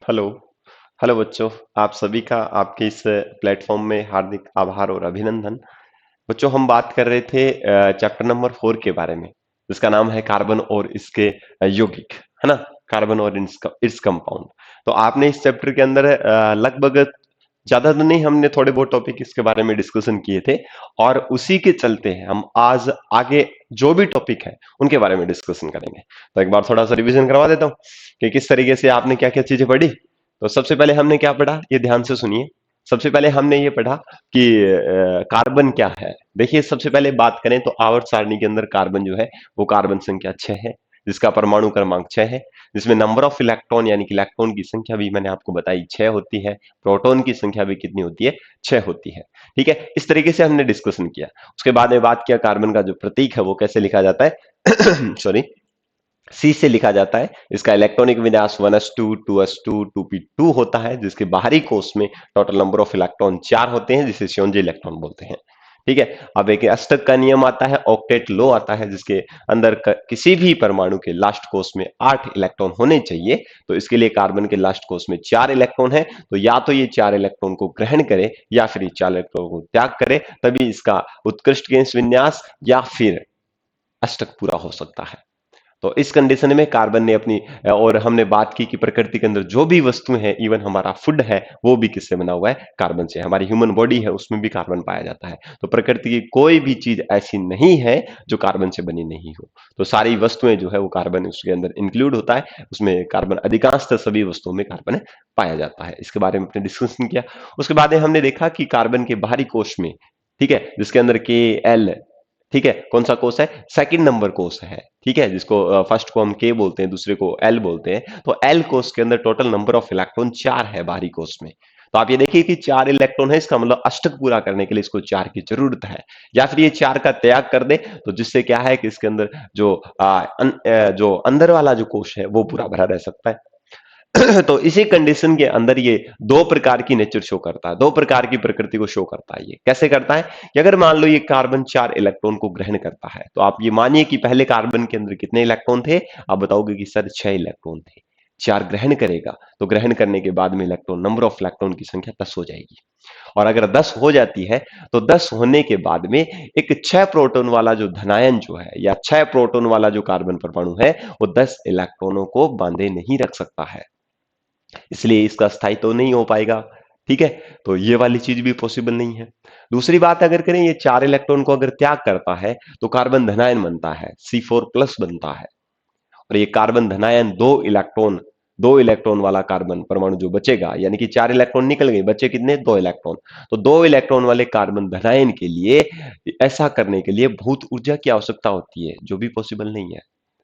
Hello. Hello बच्चों। आप सभी का आपके इस प्लेटफॉर्म में हार्दिक आभार और अभिनंदन। बच्चों, हम बात कर रहे थे चैप्टर नंबर 4 के बारे में, जिसका नाम है कार्बन और इसके यौगिक, है ना। कार्बन और इट्स कंपाउंड। तो आपने इस चैप्टर के अंदर लगभग ज्यादा तो नहीं, हमने थोड़े बहुत टॉपिक इसके बारे में डिस्कशन किए थे, और उसी के चलते हम आज आगे जो भी टॉपिक है उनके बारे में डिस्कशन करेंगे। तो एक बार थोड़ा सा रिवीजन करवा देता हूँ कि किस तरीके से आपने क्या क्या चीजें पढ़ी। तो सबसे पहले हमने क्या पढ़ा, ये ध्यान से सुनिए। सबसे पहले हमने ये पढ़ा कि कार्बन क्या है। देखिए, सबसे पहले बात करें तो आवर्त सारणी के अंदर कार्बन जो है वो कार्बन संख्या 6 है, जिसका परमाणु क्रमांक 6 है, जिसमें नंबर ऑफ इलेक्ट्रॉन यानी कि इलेक्ट्रॉन की संख्या भी मैंने आपको बताई 6 होती है। प्रोटॉन की संख्या भी कितनी होती है, 6 होती है। ठीक है, इस तरीके से हमने डिस्कशन किया। उसके बाद में बात किया कार्बन का जो प्रतीक है वो कैसे लिखा जाता है सॉरी, सी से लिखा जाता है। इसका इलेक्ट्रॉनिक विन्यास 1s2 2s2 2p2 होता है, जिसके बाहरी कोष में टोटल नंबर ऑफ इलेक्ट्रॉन 4 होते हैं, जिसे श्योनजी इलेक्ट्रॉन बोलते हैं। ठीक है। अब एक अष्टक का नियम आता है, ऑक्टेट लॉ आता है, जिसके अंदर किसी भी परमाणु के लास्ट कोष में 8 इलेक्ट्रॉन होने चाहिए। तो इसके लिए कार्बन के लास्ट कोष में 4 इलेक्ट्रॉन है, तो या तो ये 4 इलेक्ट्रॉन को ग्रहण करे या फिर ये 4 इलेक्ट्रॉन को त्याग करे, तभी इसका उत्कृष्ट गैस विन्यास या फिर अष्टक पूरा हो सकता है। तो इस कंडीशन में कार्बन ने अपनी, और हमने बात की कि प्रकृति के अंदर जो भी वस्तु है, इवन हमारा फूड है, वो भी किससे बना हुआ है, कार्बन से। हमारी ह्यूमन बॉडी है, उसमें भी कार्बन पाया जाता है। तो प्रकृति की कोई भी चीज ऐसी नहीं है जो कार्बन से बनी नहीं हो। तो सारी वस्तुएं जो है वो कार्बन उसके अंदर इंक्लूड होता है, उसमें कार्बन अधिकांशतः सभी वस्तुओं में कार्बन पाया जाता है। इसके बारे में अपने डिस्कशन किया। उसके बाद हमने देखा कि कार्बन के बाहरी कोष में, ठीक है, जिसके अंदर के एल, ठीक है, कौन सा कोष है, सेकंड नंबर कोष है। ठीक है, जिसको फर्स्ट को हम के बोलते हैं, दूसरे को एल बोलते हैं। तो एल कोष के अंदर टोटल नंबर ऑफ इलेक्ट्रॉन 4 है बाहरी कोष में। तो आप ये देखिए कि 4 इलेक्ट्रॉन है, इसका मतलब अष्टक पूरा करने के लिए इसको 4 की जरूरत है। या फिर ये 4 का त्याग कर दे, तो जिससे क्या है कि इसके अंदर जो जो अंदर वाला जो कोष है वो पूरा भरा रह सकता है। तो इसी कंडीशन के अंदर ये दो प्रकार की नेचर शो करता है, दो प्रकार की प्रकृति को शो करता है। ये कैसे करता है कि अगर मान लो ये कार्बन 4 इलेक्ट्रॉन को ग्रहण करता है, तो आप ये मानिए कि पहले कार्बन के अंदर कितने इलेक्ट्रॉन थे, आप बताओगे कि सर 6 इलेक्ट्रॉन थे। 4 ग्रहण करेगा, तो ग्रहण करने के बाद में इलेक्ट्रॉन, नंबर ऑफ इलेक्ट्रॉन की संख्या 10 हो जाएगी। और अगर 10 हो जाती है, तो 10 होने के बाद में एक 6 प्रोटॉन वाला जो धनायन जो है, या 6 प्रोटॉन वाला जो कार्बन परमाणु है, वो 10 इलेक्ट्रॉनों को बांधे नहीं रख सकता है, इसलिए इसका स्थायित्व तो नहीं हो पाएगा। ठीक है, तो ये वाली चीज भी पॉसिबल नहीं है। दूसरी बात अगर करें, ये 4 इलेक्ट्रॉन को अगर त्याग करता है, तो कार्बन धनायन बनता है, C4+ बनता है। और ये कार्बन धनायन दो इलेक्ट्रॉन वाला कार्बन परमाणु जो बचेगा, यानी कि 4 इलेक्ट्रॉन निकल गए, बचे कितने, 2 इलेक्ट्रॉन। तो 2 इलेक्ट्रॉन वाले कार्बन धनायन के लिए, ऐसा करने के लिए बहुत ऊर्जा की आवश्यकता होती है, जो भी पॉसिबल नहीं है।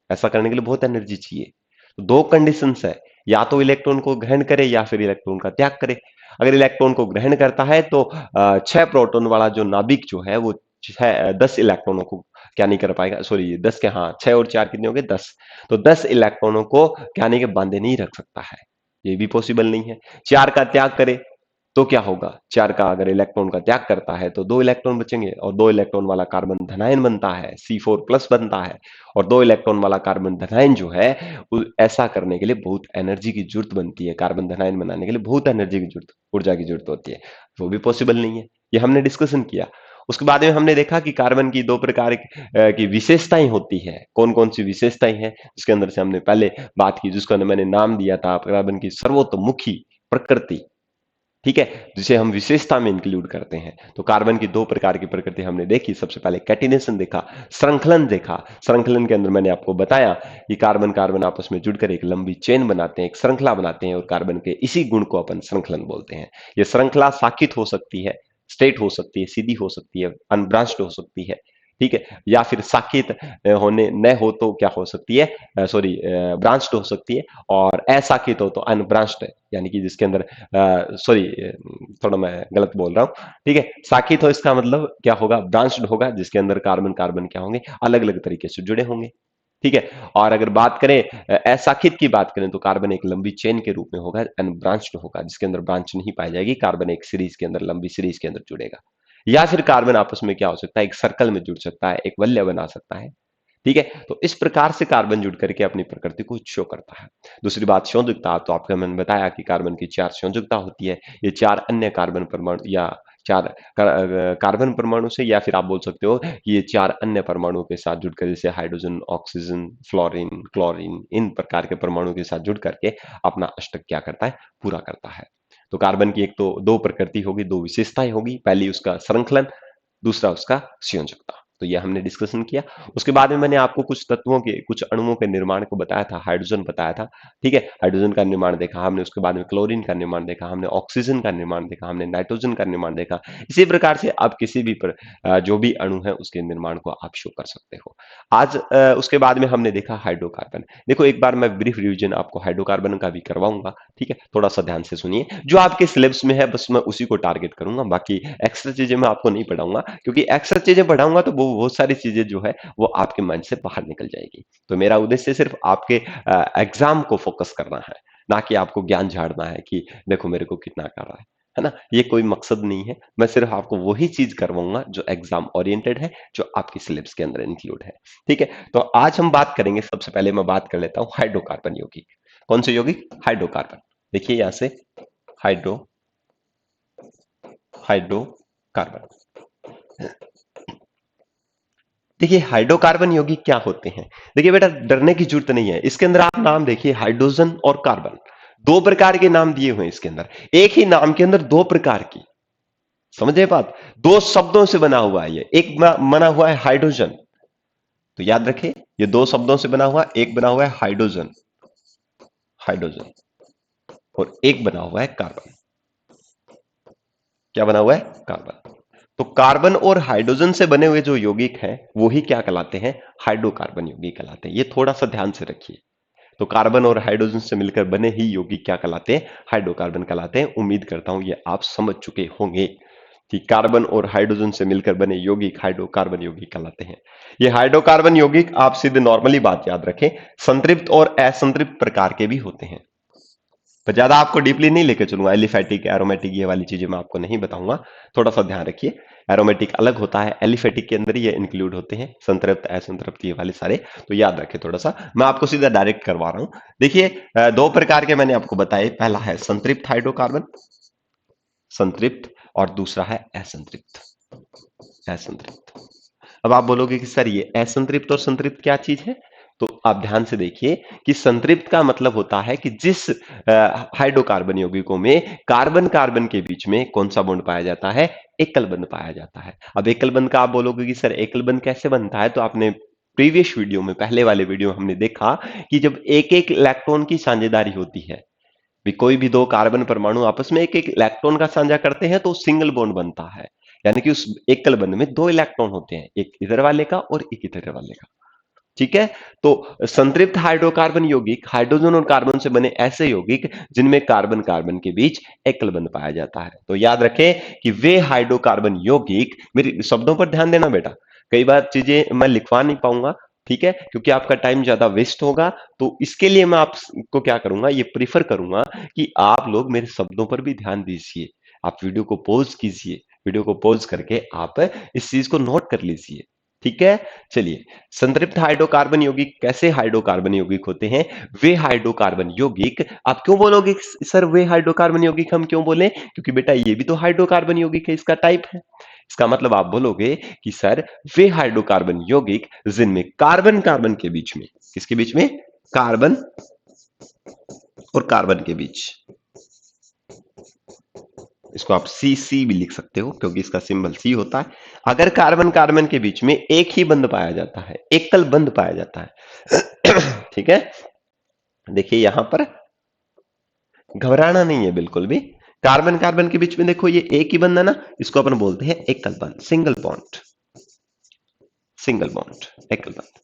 ऐसा करने के लिए बहुत एनर्जी चाहिए। तो दो कंडीशंस है, या तो इलेक्ट्रॉन को ग्रहण करे या फिर इलेक्ट्रॉन का त्याग करे। अगर इलेक्ट्रॉन को ग्रहण करता है, तो 6 प्रोटॉन वाला जो नाभिक जो है वो 10 इलेक्ट्रॉनों को क्या नहीं कर पाएगा, सॉरी 10 के, हाँ 6 और 4 कितने हो गए, 10। तो 10 इलेक्ट्रॉनों को क्या नहीं के बांधे नहीं रख सकता है, ये भी पॉसिबल नहीं है। 4 का त्याग करे तो क्या होगा, 4 का अगर इलेक्ट्रॉन का त्याग करता है तो 2 इलेक्ट्रॉन बचेंगे, और 2 इलेक्ट्रॉन वाला कार्बन धनायन बनता है, C4+ बनता है। और 2 इलेक्ट्रॉन वाला कार्बन धनायन जो है, ऐसा करने के लिए बहुत एनर्जी की जरूरत बनती है, कार्बन धनायन बनाने के लिए बहुत एनर्जी की जरूरत, ऊर्जा की जरूरत होती है। वो भी पॉसिबल नहीं है, ये हमने डिस्कशन किया। उसके बाद में हमने देखा कि कार्बन की दो प्रकार की विशेषताएं होती है। कौन कौन सी विशेषताएं हैं, जिसके अंदर से हमने पहले बात की, जिसको मैंने नाम दिया था कार्बन की सर्वतोमुखी प्रकृति। ठीक है, जिसे हम विशेषता में इंक्लूड करते हैं। तो कार्बन की दो प्रकार की प्रकृति हमने देखी। सबसे पहले कैटिनेशन देखा, श्रृंखलन देखा। श्रृंखलन के अंदर मैंने आपको बताया कि कार्बन कार्बन आपस में जुड़कर एक लंबी चेन बनाते हैं, एक श्रृंखला बनाते हैं, और कार्बन के इसी गुण को अपन श्रृंखलन बोलते हैं। ये श्रृंखला शाखित हो सकती है, स्ट्रेट हो सकती है, सीधी हो सकती है, अनब्रांच्ड हो सकती है। ठीक है, या फिर शाखित होने न हो तो क्या हो सकती है, सॉरी ब्रांच्ड हो सकती है, और अशाखित हो तो अनब्रांच्ड, यानी कि जिसके अंदर, सॉरी थोड़ा मैं गलत बोल रहा हूँ। ठीक है, शाखित हो इसका मतलब क्या होगा, ब्रांच्ड होगा, जिसके अंदर कार्बन कार्बन क्या होंगे, अलग अलग तरीके से जुड़े होंगे। ठीक है, और अगर बात करें अशाखित की बात करें, तो कार्बन एक लंबी चेन के रूप में होगा, अनब्रांच्ड होगा, जिसके अंदर ब्रांच नहीं पाई जाएगी। कार्बन एक सीरीज के अंदर, लंबी सीरीज के अंदर जुड़ेगा। या फिर कार्बन आपस में क्या हो सकता है, एक सर्कल में जुड़ सकता है, एक वलय बना सकता है। ठीक है, तो इस प्रकार से कार्बन जुड़ करके अपनी प्रकृति को शो करता है। दूसरी बात संयोजकता, तो आपको मैंने बताया कि कार्बन की 4 संयोजकता होती है। ये 4 अन्य कार्बन परमाणु या 4 कार्बन परमाणु से, या फिर आप बोल सकते हो कि ये 4 अन्य परमाणुओं के साथ जुड़कर, जैसे हाइड्रोजन, ऑक्सीजन, फ्लोरीन, क्लोरीन, इन प्रकार के परमाणुओं के साथ जुड़ करके अपना अष्टक क्या करता है, पूरा करता है। तो कार्बन की एक तो 2 प्रकृति होगी, 2 विशेषताएं होगी। पहली उसका श्रृंखलन, दूसरा उसका संयोजकता। तो ये हमने डिस्कशन किया। उसके बाद में मैंने आपको कुछ तत्वों के, कुछ अणुओं के निर्माण को बताया था, हाइड्रोजन बताया था। ठीक है, हाइड्रोजन का निर्माण देखा हमने, उसके बाद में क्लोरीन का निर्माण देखा हमने, ऑक्सीजन का निर्माण देखा हमने, नाइट्रोजन का निर्माण देखा। इसी प्रकार से आप किसी भी जो भी अणु है उसके निर्माण को आप शो कर सकते हो। आज उसके बाद में हमने देखा हाइड्रोकार्बन। देखो एक बार मैं ब्रीफ रिवीजन आपको हाइड्रोकार्बन का भी करवाऊंगा। ठीक है, थोड़ा सा ध्यान से सुनिए। जो आपके सिलेबस में है बस मैं उसी को टारगेट करूंगा, बाकी एक्स्ट्रा चीजें मैं आपको नहीं पढ़ाऊंगा, क्योंकि एक्स्ट्रा चीजें पढ़ाऊंगा तो वो बहुत सारी चीजें जो है वो आपके माइंड से बाहर निकल जाएगी। तो मेरा उद्देश्य सिर्फ आपके एग्जाम को फोकस करना है, ना कि आपको ज्ञान झाड़ना है कि देखो मेरे को कितना कर रहा है ना। ये कोई मकसद नहीं है। मैं सिर्फ आपको वही चीज करवाऊंगा जो एग्जाम ओरिएंटेड है, जो आपकी सिलेबस के अंदर इंक्लूड है। ठीक है, तो आज हम बात करेंगे, सबसे पहले मैं बात कर लेता हूं हाइड्रोकार्बन यौगिक। कौन से यौगिक? हाइड्रोकार्बन। देखिए यहां से हाइड्रो हाइड्रोकार्बन। देखिए हाइड्रोकार्बन यौगिक क्या होते हैं? देखिए बेटा डरने की जरूरत नहीं है। इसके अंदर आप नाम देखिए, हाइड्रोजन और कार्बन, दो प्रकार के नाम दिए हुए हैं इसके अंदर। एक ही नाम के अंदर दो प्रकार की, समझे बात? दो शब्दों से बना हुआ है। ये एक बना हुआ है हाइड्रोजन, तो याद रखें ये दो शब्दों से बना हुआ, एक बना हुआ है हाइड्रोजन, हाइड्रोजन, और एक बना हुआ है कार्बन। क्या बना हुआ है? कार्बन। तो कार्बन और हाइड्रोजन से बने हुए जो यौगिक हैं वो ही क्या कहलाते हैं? हाइड्रोकार्बन यौगिक कहलाते हैं। ये थोड़ा सा ध्यान से रखिए। तो कार्बन और हाइड्रोजन से मिलकर बने ही यौगिक क्या कहलाते हैं? हाइड्रोकार्बन कहलाते हैं। उम्मीद करता हूं ये आप समझ चुके होंगे कि कार्बन और हाइड्रोजन से मिलकर बने यौगिक हाइड्रोकार्बन यौगिक कहलाते हैं। ये हाइड्रोकार्बन यौगिक आप सीधे नॉर्मली बात याद रखें, संतृप्त और असंतृप्त प्रकार के भी होते हैं। पर ज्यादा आपको डीपली नहीं लेके चलूंगा, एलिफेटिक, एरोमेटिक, ये वाली चीजें मैं आपको नहीं बताऊंगा। थोड़ा सा ध्यान रखिए, एरोमेटिक अलग होता है, एलिफेटिक के अंदर ये इंक्लूड होते हैं, संतृप्त, असंतृप्त, ये वाले सारे। तो याद रखें थोड़ा सा, मैं आपको सीधा डायरेक्ट करवा रहा हूं। देखिए दो प्रकार के मैंने आपको बताए। पहला है संतृप्त हाइड्रोकार्बन, संतृप्त, और दूसरा है असंतृप्त, असंतृप्त। अब आप बोलोगे कि सर ये असंतृप्त और संतृप्त क्या चीज है? तो आप ध्यान से देखिए कि संतृप्त का मतलब होता है कि जिस हाइड्रोकार्बन यौगिकों में कार्बन कार्बन के बीच में कौन सा बॉन्ड पाया जाता है? एकल बंध पाया जाता है। अब एकल बंध का आप बोलोगे कि सर एकल बंध कैसे बनता है? तो आपने प्रीवियस वीडियो में, पहले वाले वीडियो में हमने देखा कि जब एक एक इलेक्ट्रॉन की साझेदारी होती है, भी कोई भी दो कार्बन परमाणु आपस में एक एक इलेक्ट्रॉन का साझा करते हैं तो सिंगल बॉन्ड बनता है। यानी कि उस एकल बंध में दो इलेक्ट्रॉन होते हैं, एक इधर वाले का और एक इधर वाले का। ठीक है, तो संतृप्त हाइड्रोकार्बन यौगिक हाइड्रोजन और कार्बन से बने ऐसे यौगिक जिनमें कार्बन कार्बन के बीच एकल बंध पाया जाता है। तो याद रखें कि वे हाइड्रोकार्बन यौगिक, मेरे शब्दों पर ध्यान देना बेटा, कई बार चीजें मैं लिखवा नहीं पाऊंगा, ठीक है, क्योंकि आपका टाइम ज्यादा वेस्ट होगा। तो इसके लिए मैं आपको क्या करूंगा, ये प्रीफर करूंगा कि आप लोग मेरे शब्दों पर भी ध्यान दीजिए। आप वीडियो को पॉज कीजिए, वीडियो को पॉज करके आप इस चीज को नोट कर लीजिए। ठीक है, चलिए। संतृप्त हाइड्रोकार्बन यौगिक कैसे हाइड्रोकार्बन यौगिक होते हैं? वे हाइड्रोकार्बन यौगिक, आप क्यों बोलोगे सर वे हाइड्रोकार्बन यौगिक हम क्यों बोले? क्योंकि बेटा ये भी तो हाइड्रोकार्बन यौगिक है, इसका टाइप है। इसका मतलब आप बोलोगे कि सर वे हाइड्रोकार्बन यौगिक जिनमें कार्बन कार्बन के बीच में, किसके बीच में? कार्बन और कार्बन के बीच, इसको आप सी सी भी लिख सकते हो क्योंकि इसका सिंबल सी होता है। अगर कार्बन कार्बन के बीच में एक ही बंध पाया जाता है, एकल बंध पाया जाता है ठीक है, देखिए यहां पर घबराना नहीं है बिल्कुल भी। कार्बन कार्बन के बीच में देखो ये एक ही बंध है ना, इसको अपन बोलते हैं एकल बंध, सिंगल बॉन्ड, सिंगल बॉन्ड, एकल बंध।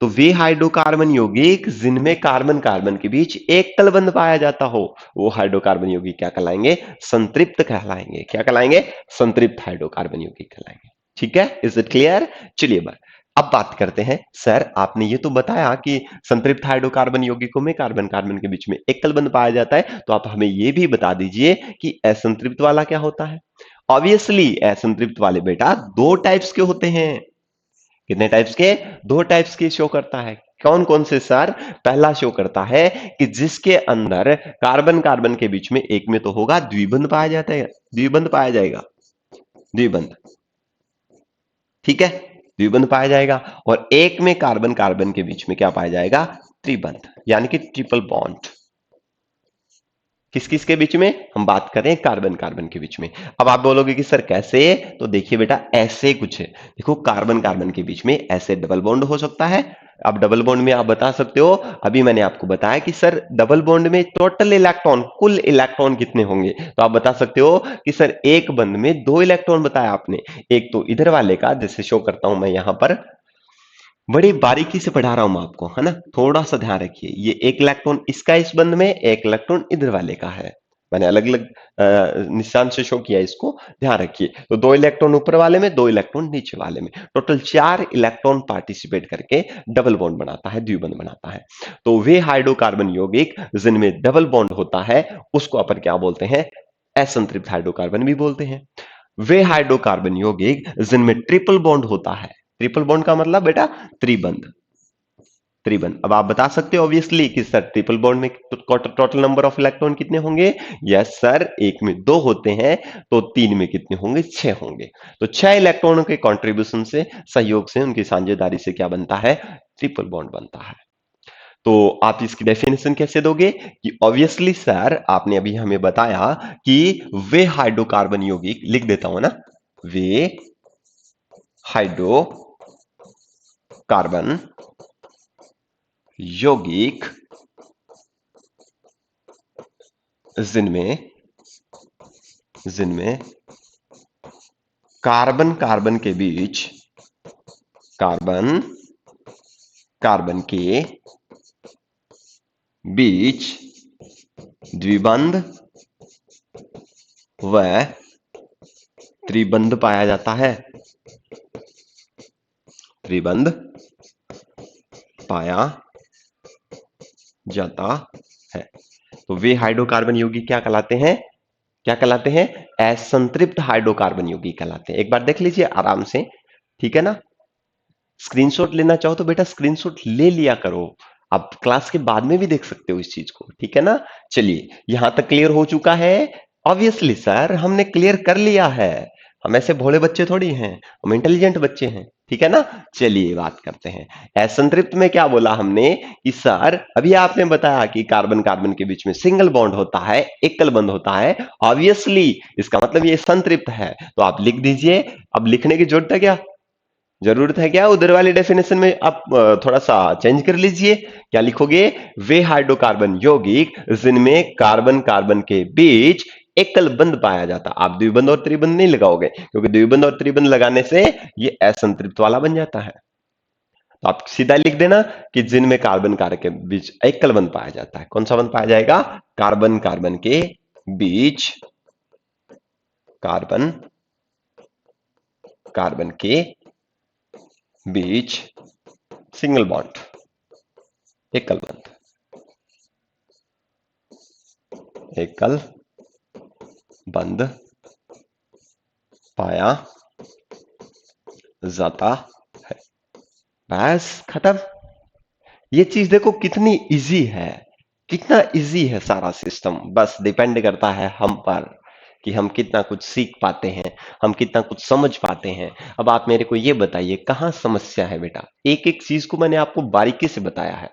तो वे हाइड्रोकार्बन यौगिक जिनमें कार्बन कार्बन के बीच एकल बंध पाया जाता हो, वो हाइड्रोकार्बन यौगिक क्या कहलाएंगे? संतृप्त कहलाएंगे। क्या कहलाएंगे? संतृप्त हाइड्रोकार्बन यौगिक कहलाएंगे। ठीक है, इज इट क्लियर? चलिए अब बात करते हैं। सर आपने ये तो बताया कि संतृप्त हाइड्रोकार्बन यौगिकों में कार्बन कार्बन के बीच में एकल बंध पाया जाता है, तो आप हमें ये भी बता दीजिए कि असंतृप्त वाला क्या होता है? ऑब्वियसली असंतृप्त वाले बेटा दो टाइप्स के होते हैं। कितने टाइप्स के? दो टाइप्स के शो करता है। कौन कौन से सर? पहला शो करता है कि जिसके अंदर कार्बन कार्बन के बीच में एक में तो होगा द्विबंध पाया जाता है, द्विबंध पाया जाएगा, द्विबंध, ठीक है, द्विबंध पाया जाएगा। और एक में कार्बन कार्बन के बीच में क्या पाया जाएगा? त्रिबंध, यानी कि ट्रिपल बॉन्ड। किस किस के बीच में? हम बात करें कार्बन कार्बन के बीच में। अब आप बोलोगे कि सर कैसे? तो देखिए बेटा, ऐसे कुछ है। देखो, कार्बन कार्बन के बीच में ऐसे डबल बॉन्ड हो सकता है। अब डबल बॉन्ड में आप बता सकते हो, अभी मैंने आपको बताया कि सर डबल बॉन्ड में टोटल इलेक्ट्रॉन, कुल इलेक्ट्रॉन कितने होंगे, तो आप बता सकते हो कि सर एक बंध में 2 इलेक्ट्रॉन बताया आपने। एक तो इधर वाले का, जैसे शो करता हूं मैं यहां पर, बड़ी बारीकी से पढ़ा रहा हूं मैं आपको, है ना, थोड़ा सा ध्यान रखिए। ये एक इलेक्ट्रॉन इसका इस बंध में, एक इलेक्ट्रॉन इधर वाले का है। मैंने अलग अलग निशान से शो किया, इसको ध्यान रखिए। तो 2 इलेक्ट्रॉन ऊपर वाले में, 2 इलेक्ट्रॉन नीचे वाले में, टोटल 4 इलेक्ट्रॉन पार्टिसिपेट करके डबल बॉन्ड बनाता है, द्विबंध बनाता है। तो वे हाइड्रोकार्बन यौगिक जिनमें डबल बॉन्ड होता है, उसको अपन क्या बोलते हैं? असंतृप्त हाइड्रोकार्बन भी बोलते हैं। वे हाइड्रोकार्बन यौगिक जिनमें ट्रिपल बॉन्ड होता है, ट्रिपल बॉन्ड का मतलब बेटा त्रिबंध, त्रिबंध। अब आप बता सकते हो ऑब्वियसली कि सर ट्रिपल बॉन्ड में टोटल नंबर ऑफ इलेक्ट्रॉन कितने होंगे? यस सर, एक में 2 होते हैं, तो 3 में कितने होंगे? 6 होंगे। तो 6 इलेक्ट्रॉनों के कंट्रीब्यूशन से, सहयोग से, उनकी साझेदारी से क्या बनता है? ट्रिपल बॉन्ड बनता है। तो आप इसकी डेफिनेशन कैसे दोगे? कि ऑब्वियसली सर, आपने अभी हमें बताया कि वे हाइड्रोकार्बन यौगिक, लिख देता हूं ना, वे हाइड्रोकार्बन यौगिक जिनमें जिनमें कार्बन कार्बन के बीच, कार्बन कार्बन के बीच द्विबंध व त्रिबंध पाया जाता है, त्रिबंध पाया जाता है। तो वे हाइड्रोकार्बन यौगिक क्या कहलाते हैं? क्या कहलाते हैं? असंतृप्त हाइड्रोकार्बन यौगिक कहलाते हैं। एक बार देख लीजिए आराम से, ठीक है ना। स्क्रीनशॉट लेना चाहो तो बेटा स्क्रीनशॉट ले लिया करो, आप क्लास के बाद में भी देख सकते हो इस चीज को, ठीक है ना। चलिए, यहां तक क्लियर हो चुका है? ऑब्वियसली सर, हमने क्लियर कर लिया है। हम ऐसे भोले बच्चे थोड़ी हैं, हम इंटेलिजेंट बच्चे हैं, ठीक है ना। चलिए बात करते हैं। असंतृप्त में क्या बोला हमने कि सर, अभी आपने बताया कि कार्बन कार्बन के बीच में सिंगल बॉन्ड होता है, एकल बंध होता है। ऑब्वियसली इसका मतलब ये संतृप्त है, तो आप लिख दीजिए। अब लिखने की जरूरत है क्या? जरूरत है क्या? उधर वाले डेफिनेशन में आप थोड़ा सा चेंज कर लीजिए। क्या लिखोगे? वे हाइड्रोकार्बन यौगिक जिनमें कार्बन कार्बन के बीच एकल बंध पाया जाता। आप द्विबंध और त्रिबंध नहीं लगाओगे, क्योंकि द्विबंध और त्रिबंध लगाने से ये असंतृप्त वाला बन जाता है। तो आप सीधा लिख देना कि जिनमें कार्बन कार्बन के बीच एकल बंध पाया जाता है। कौन सा बंध पाया जाएगा? कार्बन कार्बन के बीच, कार्बन कार्बन के बीच सिंगल बॉन्ड, एकल बंध, एकल बंध पाया जाता है। बस खत्म। ये चीज देखो कितनी इजी है, कितना इजी है सारा सिस्टम। बस डिपेंड करता है हम पर कि हम कितना कुछ सीख पाते हैं, हम कितना कुछ समझ पाते हैं। अब आप मेरे को ये बताइए, कहां समस्या है बेटा? एक एक चीज को मैंने आपको बारीकी से बताया है।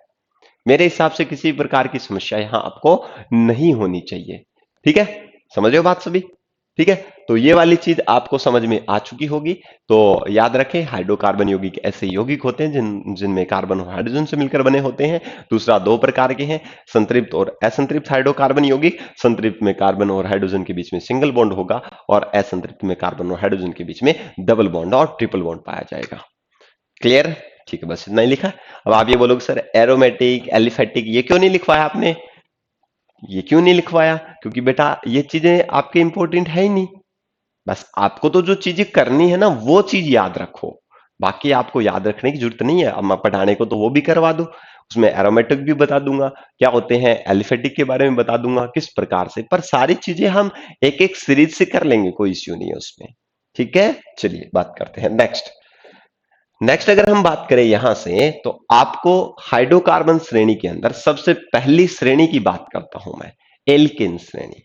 मेरे हिसाब से किसी प्रकार की समस्या यहां आपको नहीं होनी चाहिए, ठीक है। समझ रहे हो बात सभी? ठीक है। तो ये वाली चीज आपको समझ में आ चुकी होगी। तो याद रखें, हाइड्रोकार्बन यौगिक ऐसे यौगिक होते हैं जिनमें कार्बन और हाइड्रोजन से मिलकर बने होते हैं। दूसरा, दो प्रकार के हैं, संतृप्त और असंतृप्त हाइड्रोकार्बन यौगिक। संतृप्त में कार्बन और हाइड्रोजन के बीच में सिंगल बॉन्ड होगा, और असंतृप्त में कार्बन और हाइड्रोजन के बीच में डबल बॉन्ड और ट्रिपल बॉन्ड पाया जाएगा। क्लियर? ठीक है, बस इतना ही लिखा। अब आप ये बोलोगे सर एरोमेटिक, एलिफेटिक ये क्यों नहीं लिखवाया आपने? ये क्यों नहीं लिखवाया? क्योंकि बेटा ये चीजें आपके इंपॉर्टेंट है ही नहीं। बस आपको तो जो चीजें करनी है ना, वो चीज याद रखो। बाकी आपको याद रखने की जरूरत नहीं है। अब मैं पढ़ाने को तो वो भी करवा दूं, उसमें एरोमेटिक भी बता दूंगा क्या होते हैं, एलिफेटिक के बारे में बता दूंगा किस प्रकार से। पर सारी चीजें हम एक एक सीरीज से कर लेंगे, कोई इश्यू नहीं है उसमें, ठीक है। चलिए बात करते हैं नेक्स्ट। नेक्स्ट अगर हम बात करें यहां से, तो आपको हाइड्रोकार्बन श्रेणी के अंदर सबसे पहली श्रेणी की बात करता हूं मैं, एल्केन श्रेणी।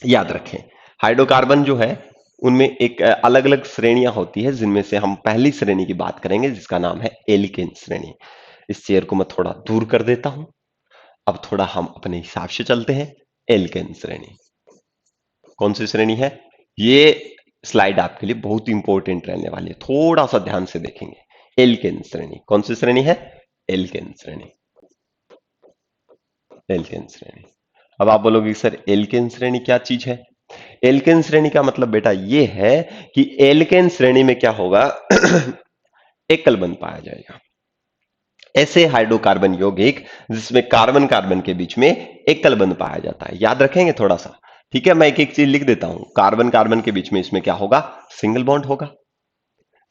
याद रखें, हाइड्रोकार्बन जो है उनमें एक अलग अलग श्रेणियां होती है, जिनमें से हम पहली श्रेणी की बात करेंगे जिसका नाम है एल्केन श्रेणी। इस चेयर को मैं थोड़ा दूर कर देता हूं। अब थोड़ा हम अपने हिसाब से चलते हैं। एल्केन श्रेणी कौन सी श्रेणी है? ये स्लाइड आपके लिए बहुत इंपॉर्टेंट रहने वाली है, थोड़ा सा ध्यान से देखेंगे। एल्केन श्रेणी कौन सी श्रेणी है? एल्केन श्रेणी। एल्केन श्रेणी। अब आप बोलोगे सर एल्केन श्रेणी क्या चीज है? एल्केन श्रेणी का मतलब बेटा ये है कि एल्केन श्रेणी में क्या होगा एकल बंध पाया जाएगा। ऐसे हाइड्रोकार्बन यौगिक जिसमें कार्बन कार्बन के बीच में एकल बंध पाया जाता है। याद रखेंगे थोड़ा सा, ठीक है? मैं एक एक चीज लिख देता हूं। कार्बन कार्बन के बीच में इसमें क्या होगा? सिंगल बॉन्ड होगा।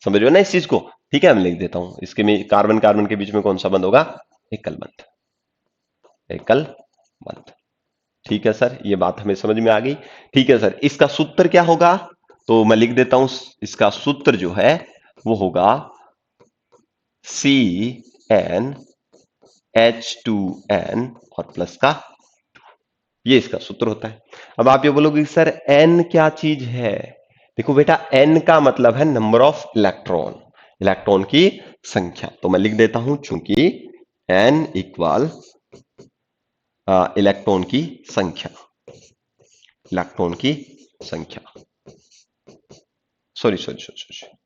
समझ रहे हो ना इस चीज को? ठीक है, मैं लिख देता हूं। इसके में कार्बन कार्बन के बीच में कौन सा बंध होगा? एकल बंध। एकल बंध। ठीक है सर, ये बात हमें समझ में आ गई। ठीक है सर, इसका सूत्र क्या होगा? तो मैं लिख देता हूं, इसका सूत्र जो है वो होगा CnH2n और प्लस का, ये इसका सूत्र होता है। अब आप ये बोलोगे सर n क्या चीज है? देखो बेटा, n का मतलब है नंबर ऑफ इलेक्ट्रॉन, इलेक्ट्रॉन की संख्या। तो मैं लिख देता हूं, चूंकि n इक्वल इलेक्ट्रॉन की संख्या, इलेक्ट्रॉन की संख्या, sorry sorry sorry sorry,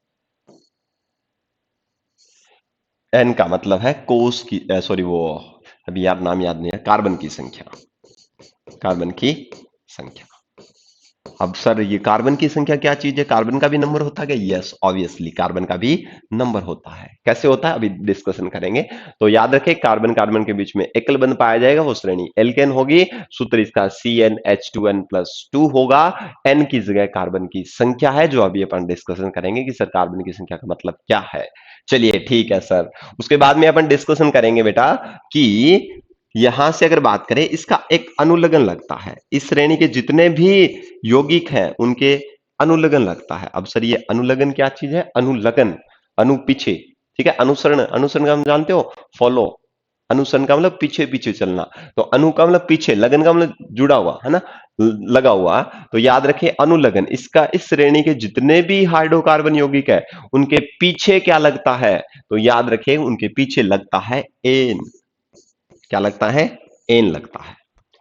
n का मतलब है कोस की, सॉरी वो अभी यार नाम याद नहीं है, कार्बन की संख्या, कार्बन की संख्या। अब सर ये कार्बन की संख्या क्या चीज है? कार्बन का भी नंबर होता है क्या? यस, ऑब्वियसली कार्बन का भी नंबर होता है। कैसे होता है अभी डिस्कशन करेंगे। तो याद रखें, कार्बन कार्बन के बीच में एकल बंध पाया जाएगा, वो श्रेणी एल्केन होगी। सूत्र इसका CnH2n+2 होगा। n की जगह कार्बन की संख्या है, जो अभी अपन डिस्कशन करेंगे कि सर कार्बन की संख्या का मतलब क्या है। चलिए ठीक है सर, उसके बाद में अपन डिस्कशन करेंगे बेटा कि यहां से अगर बात करें, इसका एक अनुलग्न लगता है। इस श्रेणी के जितने भी यौगिक हैं उनके अनुलग्न लगता है। अब सर ये अनुलग्न क्या चीज है? अनुलग्न, अनु पीछे, ठीक है। अनुसरण, अनुसरण का हम जानते हो, फॉलो। अनुसरण का मतलब पीछे पीछे चलना। तो अनु का मतलब पीछे, लगन का मतलब जुड़ा हुआ, है ना, लगा हुआ। तो याद रखें अनुलग्न, इसका इस श्रेणी के जितने भी हाइड्रोकार्बन यौगिक है उनके पीछे क्या लगता है? तो याद रखें उनके पीछे लगता है एन। क्या लगता है? एन लगता है।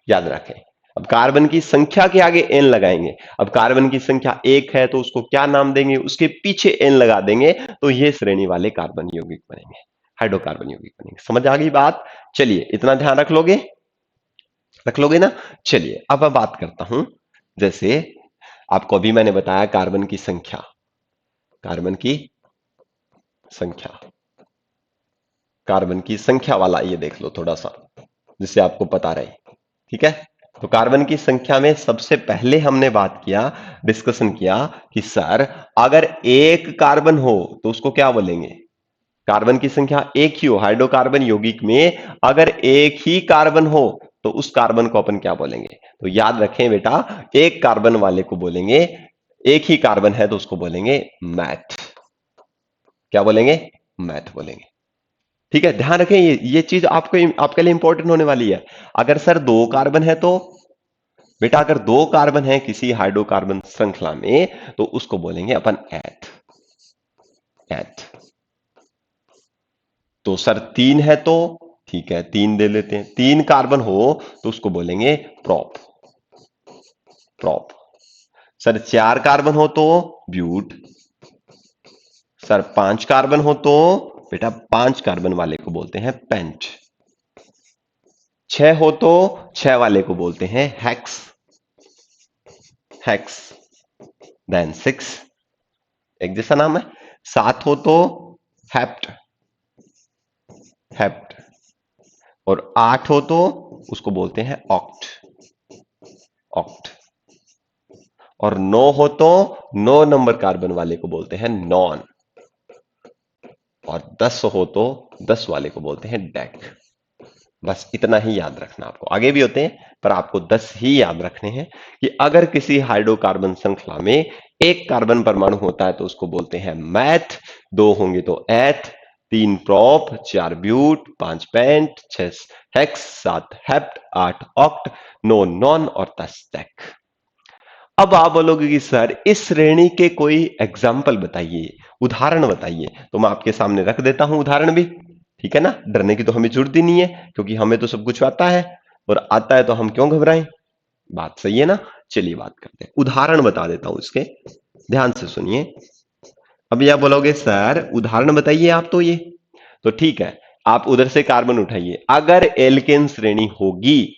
याद रखें। अब कार्बन की संख्या के आगे एन लगाएंगे। अब कार्बन की संख्या एक है तो उसको क्या नाम देंगे? उसके पीछे एन लगा देंगे, तो ये श्रेणी वाले कार्बन यौगिक बनेंगे, हाइड्रोकार्बन यौगिक बनेंगे। समझ आ गई बात? चलिए, इतना ध्यान रख लोगे, रख लोगे ना? चलिए अब मैं बात करता हूं, जैसे आपको अभी मैंने बताया कार्बन की संख्या, कार्बन की संख्या, कार्बन की संख्या वाला ये देख लो थोड़ा सा, जिससे आपको पता रहे। ठीक है, तो कार्बन की संख्या में सबसे पहले हमने बात किया, डिस्कशन किया कि सर अगर एक कार्बन हो तो उसको क्या बोलेंगे? कार्बन की संख्या एक ही हो, हाइड्रोकार्बन यौगिक में अगर एक ही कार्बन हो तो उस कार्बन को अपन क्या बोलेंगे? तो याद रखें बेटा, एक कार्बन वाले को बोलेंगे, एक ही कार्बन है तो उसको बोलेंगे मैथ। क्या बोलेंगे? मैथ बोलेंगे। ठीक है, ध्यान रखें, ये चीज आपको, आपके लिए इंपॉर्टेंट होने वाली है। अगर सर दो कार्बन है तो बेटा, अगर दो कार्बन है किसी हाइड्रोकार्बन श्रृंखला में तो उसको बोलेंगे अपन एथ। एथ। तो सर तीन है तो ठीक है, तीन दे लेते हैं। तीन कार्बन हो तो उसको बोलेंगे प्रोप। प्रोप। सर चार कार्बन हो तो ब्यूट। सर पांच कार्बन हो तो बेटा, पांच कार्बन वाले को बोलते हैं पेंट। छह हो तो छह वाले को बोलते हैं हेक्स। हेक्स। देन सिक्स, एक जैसा नाम है। सात हो तो हेप्ट। हेप्ट। और आठ हो तो उसको बोलते हैं ऑक्ट। ऑक्ट। और नौ हो तो नौ नंबर कार्बन वाले को बोलते हैं नॉन। और 10 हो तो 10 वाले को बोलते हैं डेक। बस इतना ही याद रखना आपको, आगे भी होते हैं पर आपको 10 ही याद रखने हैं कि अगर किसी हाइड्रोकार्बन श्रृंखला में एक कार्बन परमाणु होता है तो उसको बोलते हैं मैथ, दो होंगे तो एथ, तीन प्रोप, चार ब्यूट, पांच पेंट, छह हेक्स, सात हेप्ट, आठ ऑक्ट, नौ नॉन और 10 टेक। अब आप बोलोगे कि सर इस श्रेणी के कोई एग्जाम्पल बताइए, उदाहरण बताइए, तो मैं आपके सामने रख देता हूं उदाहरण भी। ठीक है ना, डरने की तो हमें जरूरत ही नहीं है, क्योंकि हमें तो सब कुछ आता है, और आता है तो हम क्यों घबराएं। बात सही है ना। चलिए बात करते हैं, उदाहरण बता देता हूं इसके, ध्यान से सुनिए। अभी आप बोलोगे सर उदाहरण बताइए आप, तो ये तो ठीक है, आप उधर से कार्बन उठाइए। अगर एल्केन श्रेणी होगी,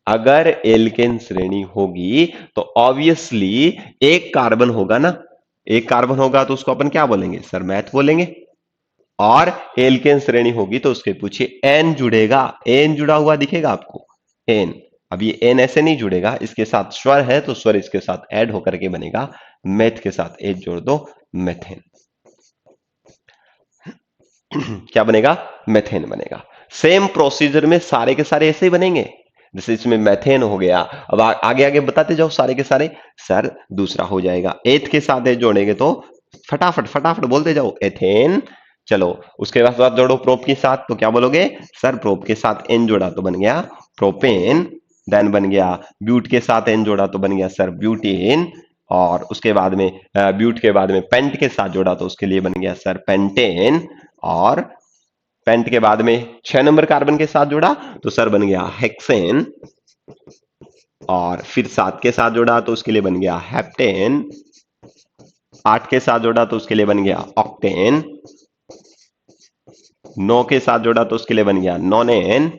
अगर एल्केन श्रेणी होगी तो ऑब्वियसली एक कार्बन होगा ना, एक कार्बन होगा तो उसको अपन क्या बोलेंगे सर, मैथ बोलेंगे। और एल्केन श्रेणी होगी तो उसके पूछिए एन जुड़ेगा, एन जुड़ा हुआ दिखेगा आपको, एन। अब ये एन ऐसे नहीं जुड़ेगा, इसके साथ स्वर है तो स्वर इसके साथ ऐड होकर के बनेगा, मेथ के साथ एच जोड़ दो, मेथेन। क्या बनेगा, मेथेन बनेगा। सेम प्रोसीजर में सारे के सारे ऐसे ही बनेंगे, जैसे इसमें मेथेन हो गया। अब आगे आगे बताते जाओ सारे के सारे। सर दूसरा हो जाएगा, एथ के साथ एथ जोड़ेंगे तो फटाफट फटाफट बोलते जाओ, एथेन। चलो उसके बाद जोड़ो प्रोप के साथ, तो क्या बोलोगे सर, प्रोप के साथ एन जोड़ा तो बन गया प्रोपेन, देन बन गया ब्यूट के साथ एन जोड़ा तो बन गया सर ब्यूटेन, और उसके बाद में ब्यूट के बाद में पेंट के साथ जोड़ा तो उसके लिए बन गया सर पेंटेन, और पेंट के बाद में 6 नंबर कार्बन के साथ जोड़ा तो सर बन गया हेक्सेन, और फिर 7 के साथ जोड़ा तो उसके लिए बन गया हेप्टेन, 8 के साथ जोड़ा तो उसके लिए बन गया ऑक्टेन, 9 के साथ जोड़ा तो उसके लिए बन गया नोनेन,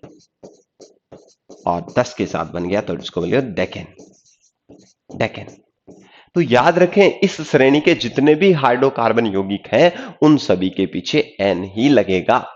और 10 के साथ बन गया तो इसको बोलिए डेकेन, डेकेन। तो याद रखें, इस श्रेणी के जितने भी हाइड्रोकार्बन यौगिक हैं उन सभी के पीछे एन ही लगेगा,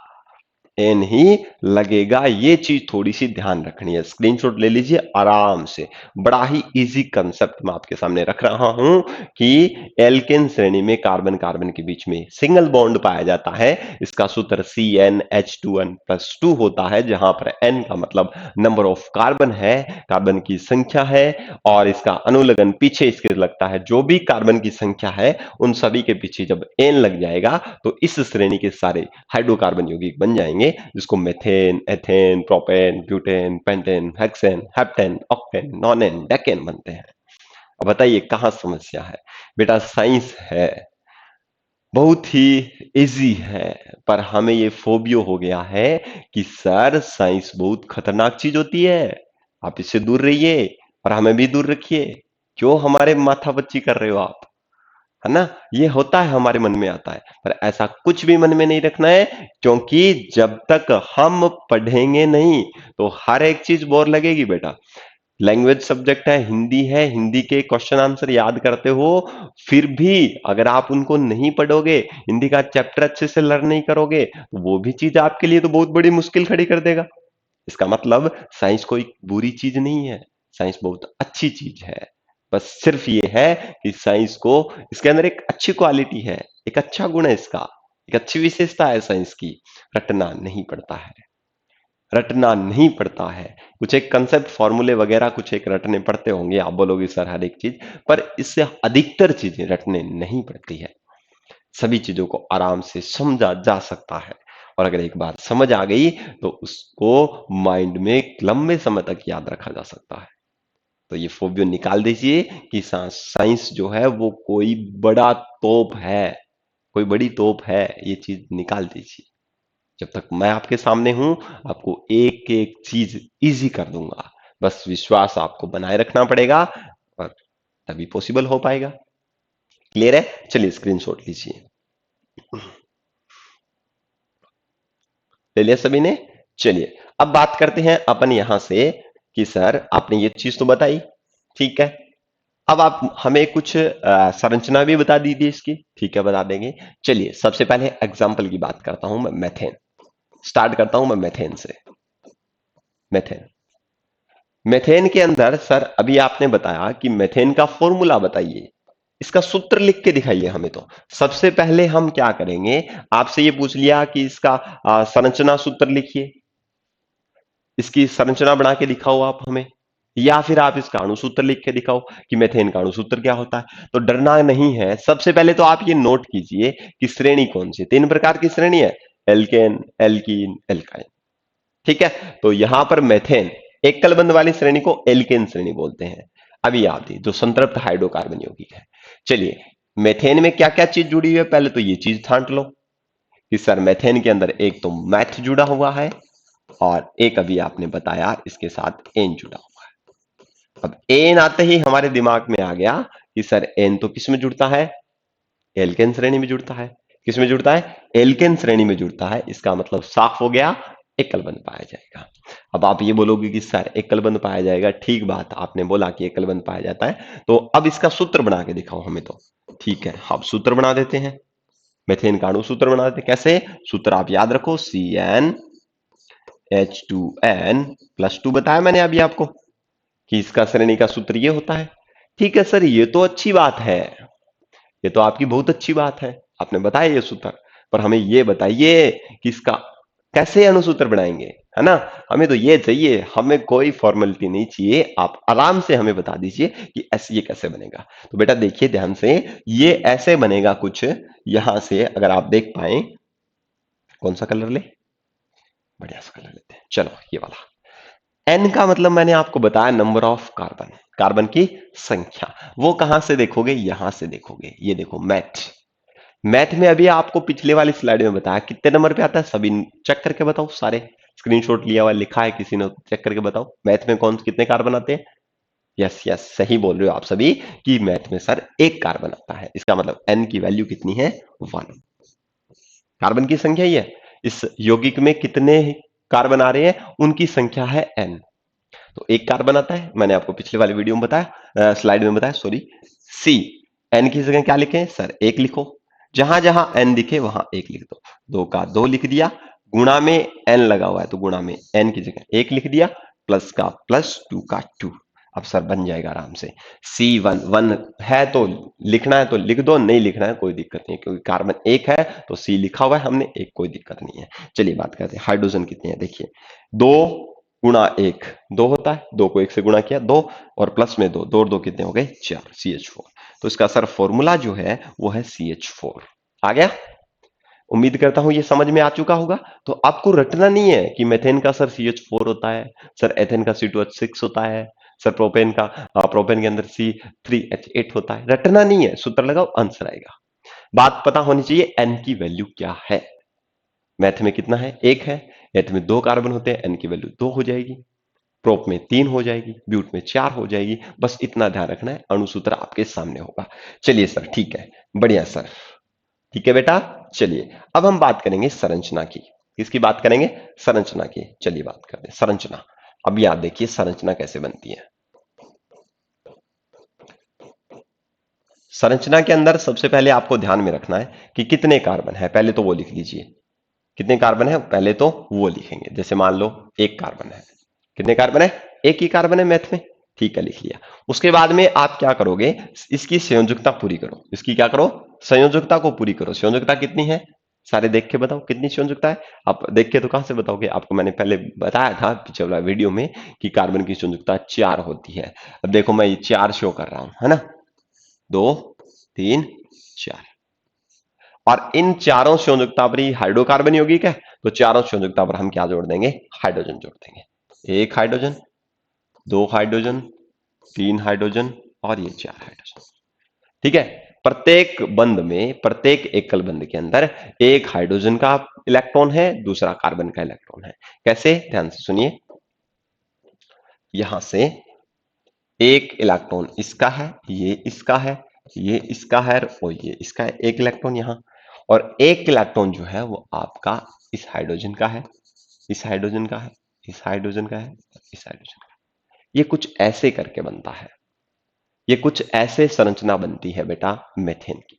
एन ही लगेगा। ये चीज थोड़ी सी ध्यान रखनी है, स्क्रीनशॉट ले लीजिए आराम से। बड़ा ही इजी कंसेप्ट मैं आपके सामने रख रहा हूं कि एल्केन श्रेणी में कार्बन कार्बन के बीच में सिंगल बॉन्ड पाया जाता है, इसका सूत्र CnH2n+2 होता है, जहां पर n का मतलब नंबर ऑफ कार्बन है, कार्बन की संख्या है, और इसका अनुलग्न पीछे इसके लगता है, जो भी कार्बन की संख्या है उन सभी के पीछे जब n लग जाएगा तो इस श्रेणी के सारे हाइड्रोकार्बन यौगिक बन जाएंगे, जिसको methane, ethane, propane, butane, pentane, hexane, heptane, octane, नोनेन, decane बनते हैं। अब बताइए कहां समस्या है। बेटा साइंस है, बहुत ही इजी है, पर हमें ये फोबियो हो गया है कि सर साइंस बहुत खतरनाक चीज होती है, आप इससे दूर रहिए और हमें भी दूर रखिए। क्यों हमारे माथा बच्ची कर रहे हो आप, है ना। ये होता है, हमारे मन में आता है, पर ऐसा कुछ भी मन में नहीं रखना है, क्योंकि जब तक हम पढ़ेंगे नहीं तो हर एक चीज बोर लगेगी बेटा। लैंग्वेज सब्जेक्ट है, हिंदी है, हिंदी के क्वेश्चन आंसर याद करते हो, फिर भी अगर आप उनको नहीं पढ़ोगे, हिंदी का चैप्टर अच्छे से लर्न नहीं करोगे, तो वो भी चीज आपके लिए तो बहुत बड़ी मुश्किल खड़ी कर देगा। इसका मतलब साइंस कोई बुरी चीज नहीं है, साइंस बहुत अच्छी चीज है। बस सिर्फ ये है कि साइंस को, इसके अंदर एक अच्छी क्वालिटी है, एक अच्छा गुण है इसका, एक अच्छी विशेषता है साइंस की, रटना नहीं पड़ता है, रटना नहीं पड़ता है। कुछ एक कंसेप्ट फॉर्मूले वगैरह कुछ एक रटने पड़ते होंगे, आप बोलोगे सर हर एक चीज, पर इससे अधिकतर चीजें रटने नहीं पड़ती है। सभी चीजों को आराम से समझा जा सकता है, और अगर एक बात समझ आ गई तो उसको माइंड में लंबे समय तक याद रखा जा सकता है। तो ये फोबियो निकाल दीजिए कि साइंस जो है वो कोई बड़ा तोप है, कोई बड़ी तोप है, ये चीज निकाल दीजिए। जब तक मैं आपके सामने हूं, आपको एक एक चीज इजी कर दूंगा, बस विश्वास आपको बनाए रखना पड़ेगा, और तभी पॉसिबल हो पाएगा। क्लियर है, चलिए स्क्रीनशॉट लीजिए, ले लिया सभी ने। चलिए अब बात करते हैं अपन यहां से कि सर आपने ये चीज तो बताई, ठीक है, अब आप हमें कुछ संरचना भी बता दीजिए इसकी। ठीक है बता देंगे। चलिए सबसे पहले एग्जाम्पल की बात करता हूं मैं, मेथेन स्टार्ट करता हूं मैं, मेथेन से। मेथेन, मेथेन के अंदर सर अभी आपने बताया कि मेथेन का फॉर्मूला बताइए, इसका सूत्र लिख के दिखाइए हमें। तो सबसे पहले हम क्या करेंगे, आपसे ये पूछ लिया कि इसका संरचना सूत्र लिखिए, इसकी संरचना बना के दिखाओ आप हमें। या फिर आप इसका अणुसूत्र लिख के दिखाओ कि मेथेन का अणुसूत्र क्या होता है। तो डरना नहीं है। सबसे पहले तो आप ये नोट कीजिए कि श्रेणी कौन सी, 3 प्रकार की श्रेणी है, एल्केन, एल्कीन, एल्काइन। ठीक है। तो यहां पर मेथेन एकल बंध वाली श्रेणी को एल्केन श्रेणी बोलते हैं। अभी याद है जो संतृप्त हाइड्रोकार्बन यौगिक है। चलिए, मेथेन में क्या क्या चीज जुड़ी हुई है, पहले तो ये चीज ठांट लो कि सर मेथेन के अंदर एक तो मैथ जुड़ा हुआ है और एक अभी आपने बताया इसके साथ एन जुड़ा हुआ है। अब एन आते ही हमारे दिमाग में आ गया कि सर एन तो किस में जुड़ता है, एल्केन श्रेणी में जुड़ता है। किस में जुड़ता है, एल्केन श्रेणी में जुड़ता है। इसका मतलब साफ हो गया, एकल बंध पाया जाएगा। अब आप ये बोलोगे कि सर एकल बंध पाया जाएगा, ठीक बात, आपने बोला कि एकल बंध पाया जाता है, तो अब इसका सूत्र बना के दिखाओ हमें। तो ठीक है, अब सूत्र बना देते हैं। मेथेन का अणु सूत्र बना देते हैं। कैसे सूत्र आप याद रखो, CnH2n+2 बताया मैंने अभी आपको कि इसका श्रेणी का सूत्र ये होता है। ठीक है सर, ये तो अच्छी बात है, ये तो आपकी बहुत अच्छी बात है, आपने बताया ये सूत्र। पर हमें ये बताइए कि इसका कैसे अनुसूत्र बनाएंगे, है ना। हमें तो ये चाहिए, हमें कोई फॉर्मेलिटी नहीं चाहिए, आप आराम से हमें बता दीजिए कि ऐसे ये कैसे बनेगा। तो बेटा देखिए ध्यान से, ये ऐसे बनेगा कुछ। यहां से अगर आप देख पाए, कौन सा कलर ले, बढ़िया सा कलर लेते हैं, चलो ये वाला। एन का मतलब मैंने आपको बताया नंबर ऑफ कार्बन, कार्बन की संख्या। वो कहां से देखोगे, यहां से देखोगे। ये देखो मैथ, मैथ में अभी आपको पिछले वाली स्लाइड में बताया कितने नंबर पे आता है, सभी चेक करके बताओ। सारे स्क्रीनशॉट लिया हुआ लिखा है किसी ने, चेक करके बताओ मैथ में कौन कितने कार्बन आते हैं। यस यस, सही बोल रहे हो आप सभी कि मैथ में सर एक कार्बन आता है। इसका मतलब एन की वैल्यू कितनी है, 1। कार्बन की संख्या ही है। इस यौगिक में कितने कार्बन आ रहे हैं, उनकी संख्या है एन। तो एक कार्बन आता है, मैंने आपको पिछले वाले वीडियो में बताया, स्लाइड में बताया सॉरी। सी, एन की जगह क्या लिखें सर, एक लिखो। जहां जहां एन दिखे वहां एक लिख दो। दो का दो लिख दिया, गुणा में एन लगा हुआ है तो गुणा में एन की जगह एक लिख दिया, प्लस का प्लस, टू का टू। अब सर बन जाएगा आराम से। C1, वन है तो लिखना है तो लिख दो, नहीं लिखना है कोई दिक्कत नहीं है, क्योंकि कार्बन एक है तो सी लिखा हुआ है हमने, एक कोई दिक्कत नहीं है। चलिए बात करते हैं हाइड्रोजन कितने हैं। देखिए, दो गुणा एक, दो होता है, दो को एक से गुणा किया, दो, और प्लस में दो, दो और दो कितने हो गए, 4, CH4। तो इसका सर फॉर्मूला जो है वो है CH4। आ गया, उम्मीद करता हूं ये समझ में आ चुका होगा। तो आपको रटना नहीं है कि मेथेन का सर CH4 होता है, सर एथेन का C2H6 होता है, सर प्रोपेन का प्रोपेन के अंदर C3H8 होता है। रटना नहीं है, सूत्र लगाओ आंसर आएगा। बात पता होनी चाहिए एन की वैल्यू क्या है। मैथ में कितना है, एक है। एथ में दो कार्बन होते हैं, एन की वैल्यू दो हो जाएगी। प्रोप में 3 हो जाएगी, ब्यूट में 4 हो जाएगी। बस इतना ध्यान रखना है, अणुसूत्र आपके सामने होगा। चलिए सर ठीक है, बढ़िया सर, ठीक है बेटा। चलिए अब हम बात करेंगे संरचना की। किसकी बात करेंगे, संरचना की। चलिए बात करते हैं संरचना। अब याद देखिए संरचना कैसे बनती है। संरचना के अंदर सबसे पहले आपको ध्यान में रखना है कि कितने कार्बन है, पहले तो वो लिख लीजिए। कितने कार्बन है पहले तो वो लिखेंगे। जैसे मान लो एक कार्बन है, कितने कार्बन है, एक ही कार्बन है मैथ में, ठीक है लिख लिया। उसके बाद में आप क्या करोगे, इसकी संयोजकता पूरी करो। इसकी क्या करो, संयोजकता को पूरी करो। संयोजकता कितनी है, सारे देख के बताओ कितनी संयोजकता है। आप देख के तो कहां से बताओगे, आपको मैंने पहले बताया था पिछले वीडियो में कि कार्बन की संयोजकता 4 होती है। अब देखो मैं ये 4 शो कर रहा हूं, है ना, 2, 3, 4। और इन चारों संयोजकता पर ही हाइड्रोकार्बन यौगिक है, तो चारों संयोजकता पर हम क्या जोड़ देंगे, हाइड्रोजन जोड़ देंगे। एक हाइड्रोजन, दो हाइड्रोजन, तीन हाइड्रोजन, और ये 4 हाइड्रोजन। ठीक है, प्रत्येक बंध में, प्रत्येक एकल बंध के अंदर एक हाइड्रोजन का इलेक्ट्रॉन है, दूसरा कार्बन का इलेक्ट्रॉन है। कैसे, ध्यान से सुनिए। यहां से एक इलेक्ट्रॉन इसका है, ये इसका है, ये इसका है, और ये इसका है, एक इलेक्ट्रॉन यहां। और एक इलेक्ट्रॉन जो है वो आपका इस हाइड्रोजन का है, इस हाइड्रोजन का है, इस हाइड्रोजन का है, इस हाइड्रोजन का है। ये कुछ ऐसे करके बनता है, ये कुछ ऐसे संरचना बनती है बेटा मेथेन की।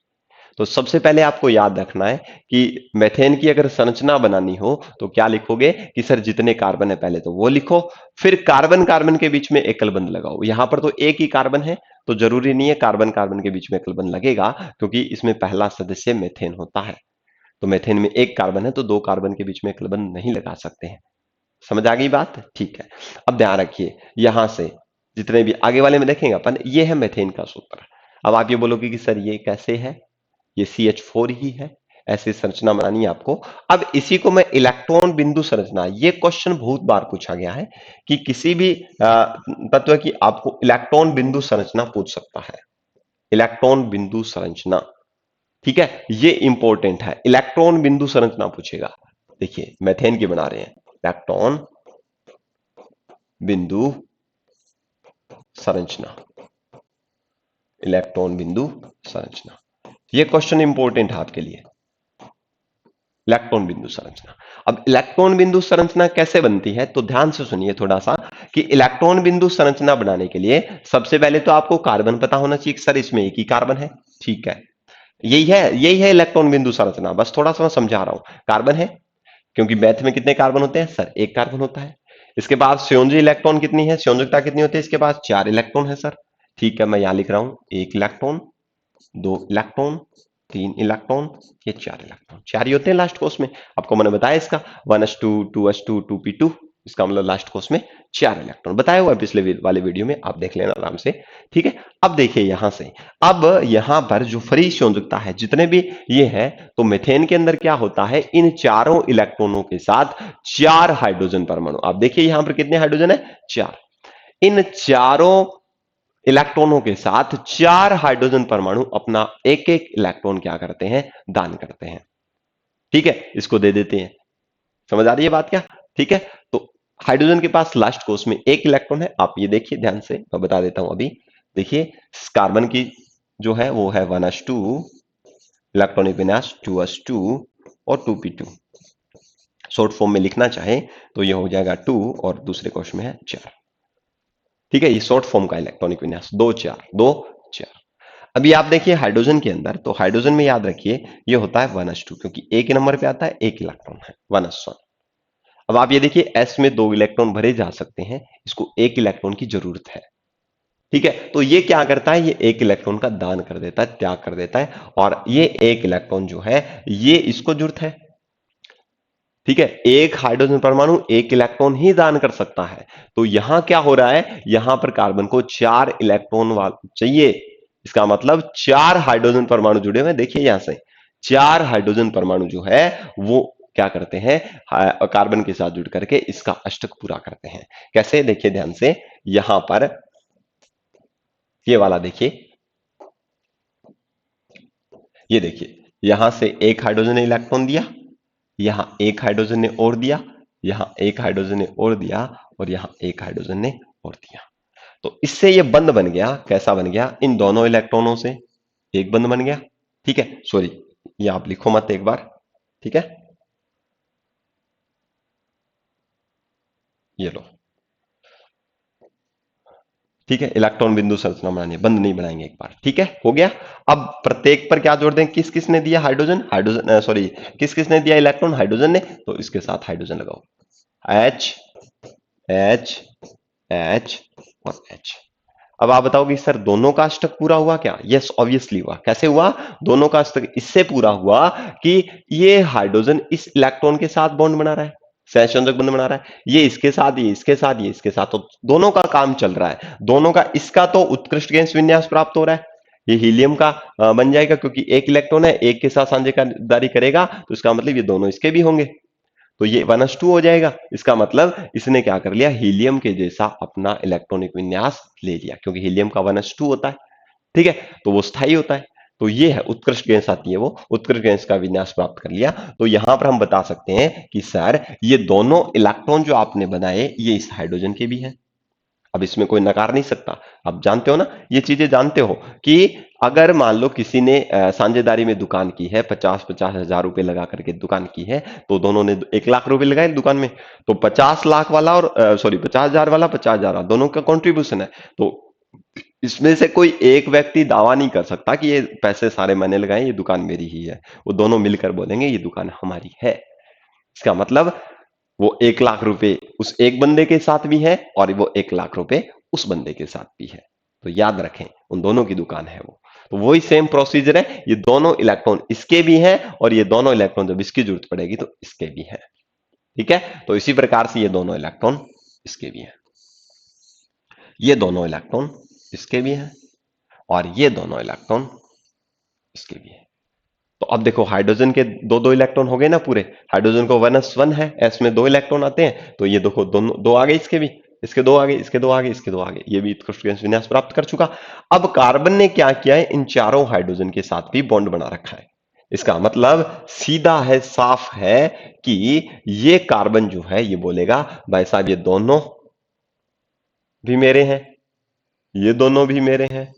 तो सबसे पहले आपको याद रखना है कि मेथेन की अगर संरचना बनानी हो तो क्या लिखोगे कि सर जितने कार्बन है पहले तो वो लिखो, फिर कार्बन कार्बन के बीच में एकल बंध लगाओ। यहां पर तो एक ही कार्बन है तो जरूरी नहीं है कार्बन कार्बन के बीच में एकल बंध लगेगा, क्योंकि इसमें पहला सदस्य मेथेन होता है। तो मेथेन में एक कार्बन है तो दो कार्बन के बीच में एकल बंध नहीं लगा सकते हैं। समझ आ गई बात, ठीक है। अब ध्यान रखिए, यहां से जितने भी आगे वाले में देखेंगे अपन, ये है मेथेन का सूत्र। अब आप ये बोलोगे कि सर ये कैसे है, ये CH4 ही है, ऐसी संरचना बनानी है आपको। अब इसी को मैं इलेक्ट्रॉन बिंदु संरचना, ये क्वेश्चन बहुत बार पूछा गया है कि किसी भी तत्व की आपको इलेक्ट्रॉन बिंदु संरचना पूछ सकता है, इलेक्ट्रॉन बिंदु संरचना। ठीक है, ये इंपॉर्टेंट है, इलेक्ट्रॉन बिंदु संरचना पूछेगा। देखिए मेथेन की बना रहे हैं, इलेक्ट्रॉन बिंदु संरचना, इलेक्ट्रॉन बिंदु संरचना, ये क्वेश्चन इंपॉर्टेंट है आपके लिए, इलेक्ट्रॉन बिंदु संरचना। अब इलेक्ट्रॉन बिंदु संरचना कैसे बनती है, तो ध्यान से सुनिए थोड़ा सा कि इलेक्ट्रॉन बिंदु संरचना बनाने के लिए सबसे पहले तो आपको कार्बन पता होना चाहिए कि सर इसमें एक ही कार्बन है। ठीक है, यही है इलेक्ट्रॉन बिंदु संरचना। बस थोड़ा सा मैं समझा रहा हूं, कार्बन है, क्योंकि मैथ में कितने कार्बन होते हैं सर, एक कार्बन होता है। इसके बाद संयोजी इलेक्ट्रॉन कितनी है, संयोजकता कितनी होती है, इसके पास 4 इलेक्ट्रॉन है सर। ठीक है, मैं यहां लिख रहा हूं 1 इलेक्ट्रॉन, 2 इलेक्ट्रॉन, 3 इलेक्ट्रॉन, ये 4 इलेक्ट्रॉन, 4 ही होते हैं लास्ट कोर्स में। आपको मैंने बताया इसका 1s2 2s2 2p2, इसका मतलब लास्ट कोर्स में 4 इलेक्ट्रॉन बताया हुआ है पिछले वाले वीडियो में, आप देख लेना आराम से। ठीक है, अब देखिए यहां से, अब यहां पर जो फ्री संयोजकता है जितने भी ये है, तो मीथेन के अंदर क्या होता है, इन चारों इलेक्ट्रॉनों के साथ 4 हाइड्रोजन परमाणु। आप देखिए यहां पर कितने हाइड्रोजन है, 4। इन चारों इलेक्ट्रॉनों के साथ 4 हाइड्रोजन परमाणु अपना एक एक इलेक्ट्रॉन क्या करते हैं, दान करते हैं। ठीक है, इसको दे देते हैं। समझ आ रही है बात क्या? ठीक है, तो हाइड्रोजन के पास लास्ट कोर्स में एक इलेक्ट्रॉन है। आप ये देखिए ध्यान से, मैं बता देता हूं अभी। देखिए कार्बन की जो है वो है 1s2, इलेक्ट्रॉनिक विन्यास 2s2 और 2p2। शॉर्ट फॉर्म में लिखना चाहे तो ये हो जाएगा 2 और दूसरे क्वेश्चन में है 4। ठीक है, ये शॉर्ट फॉर्म का इलेक्ट्रॉनिक विन्यास 2 4 2 4। अभी आप देखिए हाइड्रोजन के अंदर, तो हाइड्रोजन में याद रखिए ये होता है 1s2, क्योंकि एक नंबर पे आता है, एक इलेक्ट्रॉन है 1s1। अब आप ये देखिए एस में 2 इलेक्ट्रॉन भरे जा सकते हैं, इसको एक इलेक्ट्रॉन की जरूरत है। ठीक है, तो ये क्या करता है, ये एक इलेक्ट्रॉन का दान कर देता है, त्याग कर देता है, और ये एक इलेक्ट्रॉन जो है ये इसको जरूरत है। ठीक है, एक हाइड्रोजन परमाणु एक इलेक्ट्रॉन ही दान कर सकता है। तो यहां क्या हो रहा है, यहां पर कार्बन को 4 इलेक्ट्रॉन चाहिए। इसका मतलब 4 हाइड्रोजन परमाणु जुड़े हुए, देखिए यहां से 4 हाइड्रोजन परमाणु जो है वो क्या करते हैं, कार्बन के साथ जुड़ करके इसका अष्टक पूरा करते हैं। कैसे, देखिए ध्यान से, यहां पर ये वाला देखिए, ये देखिए यहां से एक हाइड्रोजन ने इलेक्ट्रॉन दिया, यहां एक हाइड्रोजन ने और दिया, यहां एक हाइड्रोजन ने और दिया, और यहां एक हाइड्रोजन ने और दिया। तो इससे ये बंध बन गया, कैसा बन गया, इन दोनों इलेक्ट्रॉनों से एक बंध बन गया। ठीक है, सॉरी ये आप लिखो मत एक बार। ठीक है, ये लो। ठीक है, इलेक्ट्रॉन बिंदु संरचना बनानी है, बंद नहीं बनाएंगे एक बार। ठीक है, हो गया। अब प्रत्येक पर क्या जोड़ दें, किस किस ने दिया हाइड्रोजन, हाइड्रोजन सॉरी, किस किस ने दिया इलेक्ट्रॉन, हाइड्रोजन ने, तो इसके साथ हाइड्रोजन लगाओ, एच एच एच और एच। अब आप बताओगे सर दोनों का अष्टक पूरा हुआ क्या, यस ऑब्वियसली हुआ। कैसे हुआ, दोनों का अष्टक इससे पूरा हुआ कि ये हाइड्रोजन इस इलेक्ट्रॉन के साथ बॉन्ड बना रहा है, सहसंयोजक बंध बना रहा है, ये इसके साथ, ये इसके साथ, ये इसके साथ, तो दोनों का काम चल रहा है, दोनों का। इसका तो उत्कृष्ट गैस विन्यास प्राप्त हो रहा है, ये हीलियम का बन जाएगा, क्योंकि एक इलेक्ट्रॉन है, एक के साथ साझेदारी करेगा, तो इसका मतलब ये दोनों इसके भी होंगे, तो ये 1s2 हो जाएगा। इसका मतलब इसने क्या कर लिया, हीलियम के जैसा अपना इलेक्ट्रॉनिक विन्यास ले लिया, क्योंकि हीलियम का 1s2 होता है। ठीक है, तो वो स्थायी होता है। तो ये है उत्कृष्ट गैस आती है, वो उत्कृष्ट गैस का विन्यास प्राप्त कर लिया। तो यहां पर हम बता सकते हैं कि सर ये दोनों इलेक्ट्रॉन जो आपने बनाए ये इस हाइड्रोजन के भी हैं। अब इसमें कोई नकार नहीं सकता। आप जानते हो ना, ये चीजें जानते हो कि अगर मान लो किसी ने साझेदारी में दुकान की है, 50-50 हजार रुपए लगा करके दुकान की है, तो दोनों ने 1 लाख रुपए लगाए दुकान में, तो 50 लाख वाला और सॉरी 50 हजार वाला, 50 हजार वाला, दोनों का कॉन्ट्रीब्यूशन है। तो इसमें से कोई एक व्यक्ति दावा नहीं कर सकता कि ये पैसे सारे मैंने लगाए, ये दुकान मेरी ही है। वो दोनों मिलकर बोलेंगे ये दुकान हमारी है। इसका मतलब वो 1 लाख रुपए उस एक बंदे के साथ भी है, और वो 1 लाख रुपए उस बंदे के साथ भी है। तो याद रखें उन दोनों की दुकान है वो। तो वही सेम प्रोसीजर है, ये दोनों इलेक्ट्रॉन इसके भी हैं, और ये दोनों इलेक्ट्रॉन जब इसकी जरूरत पड़ेगी तो इसके भी है। ठीक है, तो इसी प्रकार से ये दोनों इलेक्ट्रॉन इसके भी हैं। ये दोनों इलेक्ट्रॉन इसके भी हैं और ये दोनों इलेक्ट्रॉन इसके भी हैं। तो अब देखो हाइड्रोजन के दो दो इलेक्ट्रॉन हो गए ना पूरे। हाइड्रोजन को 1s1 है, एस में दो इलेक्ट्रॉन आते हैं, तो ये देखो दोनों दो आ गए, इसके भी, इसके दो आ गए, इसके दो आ गए, इसके दो आ गए, ये भी उत्कृष्ट गैस विन्यास प्राप्त कर चुका। अब कार्बन ने क्या किया है, इन चारों हाइड्रोजन के साथ भी बॉन्ड बना रखा है। इसका मतलब सीधा है, साफ है कि ये कार्बन जो है ये बोलेगा भाई साहब ये दोनों भी मेरे हैं, ये दोनों भी मेरे हैं,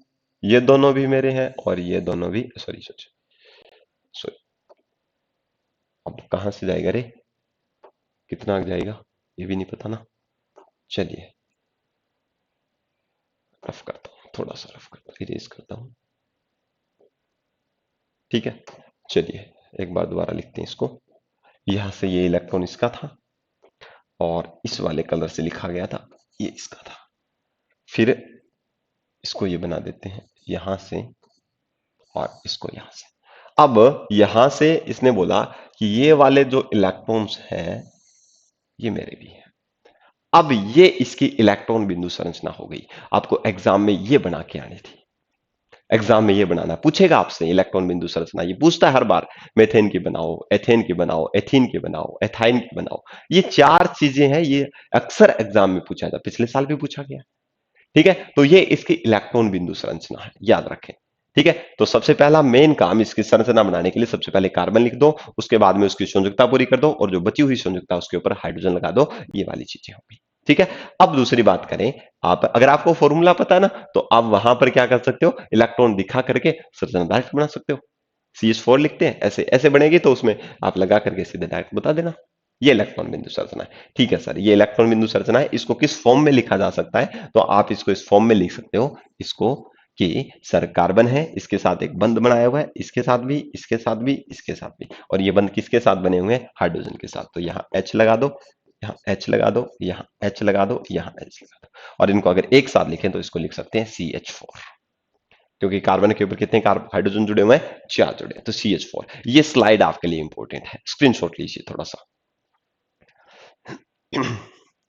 ये दोनों भी मेरे हैं और ये दोनों भी, सॉरी सॉरी सॉरी, अब कहां से जाएगा रे, कितना जाएगा ये भी नहीं पता ना। चलिए रफ करता हूं, थोड़ा सा रफ करता हूं, इरेज करता हूं। ठीक है, चलिए एक बार दोबारा लिखते हैं इसको। यहां से ये इलेक्ट्रॉन इसका था और इस वाले कलर से लिखा गया था ये इसका था। फिर इसको ये बना देते हैं यहां से और इसको यहां से। अब यहां से इसने बोला कि ये वाले जो इलेक्ट्रॉन्स हैं ये मेरे भी हैं। अब ये इसकी इलेक्ट्रॉन बिंदु संरचना हो गई। आपको एग्जाम में ये बना के आनी थी, एग्जाम में ये बनाना पूछेगा आपसे, इलेक्ट्रॉन बिंदु संरचना ये पूछता है हर बार। मेथेन की बनाओ, एथेन की बनाओ, एथीन की बनाओ, एथाइन की बनाओ। ये चार चीजें हैं, ये अक्सर एग्जाम में पूछा जाता है, पिछले साल भी पूछा गया। ठीक है, तो ये इसकी इलेक्ट्रॉन बिंदु संरचना है, याद रखें। ठीक है, तो सबसे पहला मेन काम इसकी संरचना बनाने के लिए सबसे पहले कार्बन लिख दो, उसके बाद में उसकी संयुक्ता पूरी कर दो और जो बची हुई संयुक्ता उसके ऊपर हाइड्रोजन लगा दो, ये वाली चीजें होंगी। ठीक है, अब दूसरी बात करें, आप अगर आपको फॉर्मूला पता है ना, तो आप वहां पर क्या कर सकते हो, इलेक्ट्रॉन दिखा करके संरचना डायरेक्ट बना सकते हो। CH4 लिखते हैं, ऐसे ऐसे बनेगी, तो उसमें आप लगा करके सीधे डायरेक्ट बता देना, ये इलेक्ट्रॉन बिंदु संरचना है। ठीक है सर, ये इलेक्ट्रॉन बिंदु संरचना है, इसको किस फॉर्म में लिखा जा सकता है, तो आप इसको इस फॉर्म में लिख सकते हो, इसको कि सर कार्बन है, इसके साथ एक बंध बनाया हुआ है, इसके साथ भी, इसके साथ भी, इसके साथ भी, और ये बंध किसके साथ बने हुए हैं, हाइड्रोजन के साथ। तो यहाँ H लगा दो, यहाँ H लगा दो, यहाँ H लगा दो, यहाँ H लगा दो, और इनको अगर एक साथ लिखें तो इसको लिख सकते हैं CH4, क्योंकि कार्बन के ऊपर कितने हाइड्रोजन जुड़े हुए हैं, 4 जुड़े हैं, तो CH4। ये स्लाइड आपके लिए इंपॉर्टेंट है, स्क्रीनशॉट लीजिए थोड़ा सा।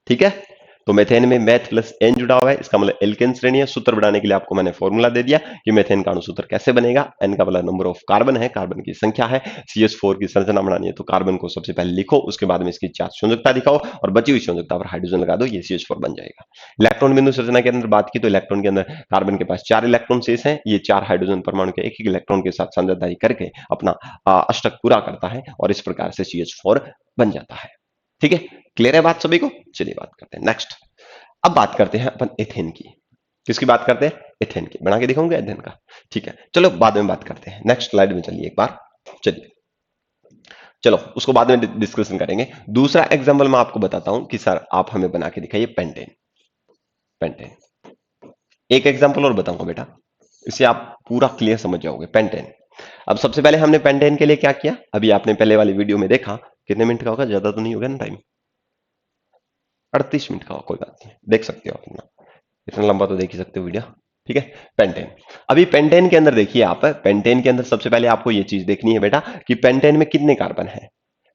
ठीक है, तो मेथेन में मैथ प्लस एन जुड़ा हुआ है, इसका मतलब एल्केन श्रेणी है। सूत्र बनाने के लिए आपको मैंने फॉर्मूला दे दिया कि मेथेन का अणुसूत्र कैसे बनेगा। एन का मतलब नंबर ऑफ कार्बन है, कार्बन की संख्या है। CH4 की संरचना बनानी है तो कार्बन को सबसे पहले लिखो, उसके बाद में इसकी 4 संयुक्ता दिखाओ और बची हुई संयुक्ता पर हाइड्रोजन लगा दो, ये CH4 बन जाएगा। इलेक्ट्रॉन बिंदु संरचना के अंदर बात की तो इलेक्ट्रॉन के अंदर कार्बन के पास 4 इलेक्ट्रॉन शेष हैं, ये 4 हाइड्रोजन परमाणु के एक इलेक्ट्रॉन के साथ साझेदारी करके अपना अष्टक पूरा करता है और इस प्रकार से CH4 बन जाता है। ठीक है, क्लियर है बात सभी को। चलिए बात करते हैं नेक्स्ट। अब बात करते हैं अपन एथेन की। किसकी बात करते हैं, एथेन की। बना के दिखाऊंगा एथेन का। ठीक है, चलो बाद में बात करते हैं, नेक्स्ट स्लाइड में चलिए एक बार। चलिए चलो उसको बाद में डिस्कशन करेंगे। दूसरा एग्जाम्पल मैं आपको बताता हूं कि सर आप हमें बना के दिखाइए पेंटेन। पेंटेन एक एग्जाम्पल और बताऊंगा बेटा, इसे आप पूरा क्लियर समझ जाओगे। पेंटेन, अब सबसे पहले हमने पेंटेन के लिए क्या किया, अभी आपने पहले वाली वीडियो में देखा। कितने मिनट का होगा, ज्यादा तो नहीं होगा ना टाइम, 38 मिनट का हो, कोई बात नहीं, देख सकते हो अपना, इतना लंबा तो देख ही सकते हो वीडियो। ठीक है, पेंटेन। अभी पेंटेन के अंदर देखिए आप, पेंटेन के अंदर सबसे पहले आपको ये चीज देखनी है बेटा कि पेंटेन में कितने कार्बन है।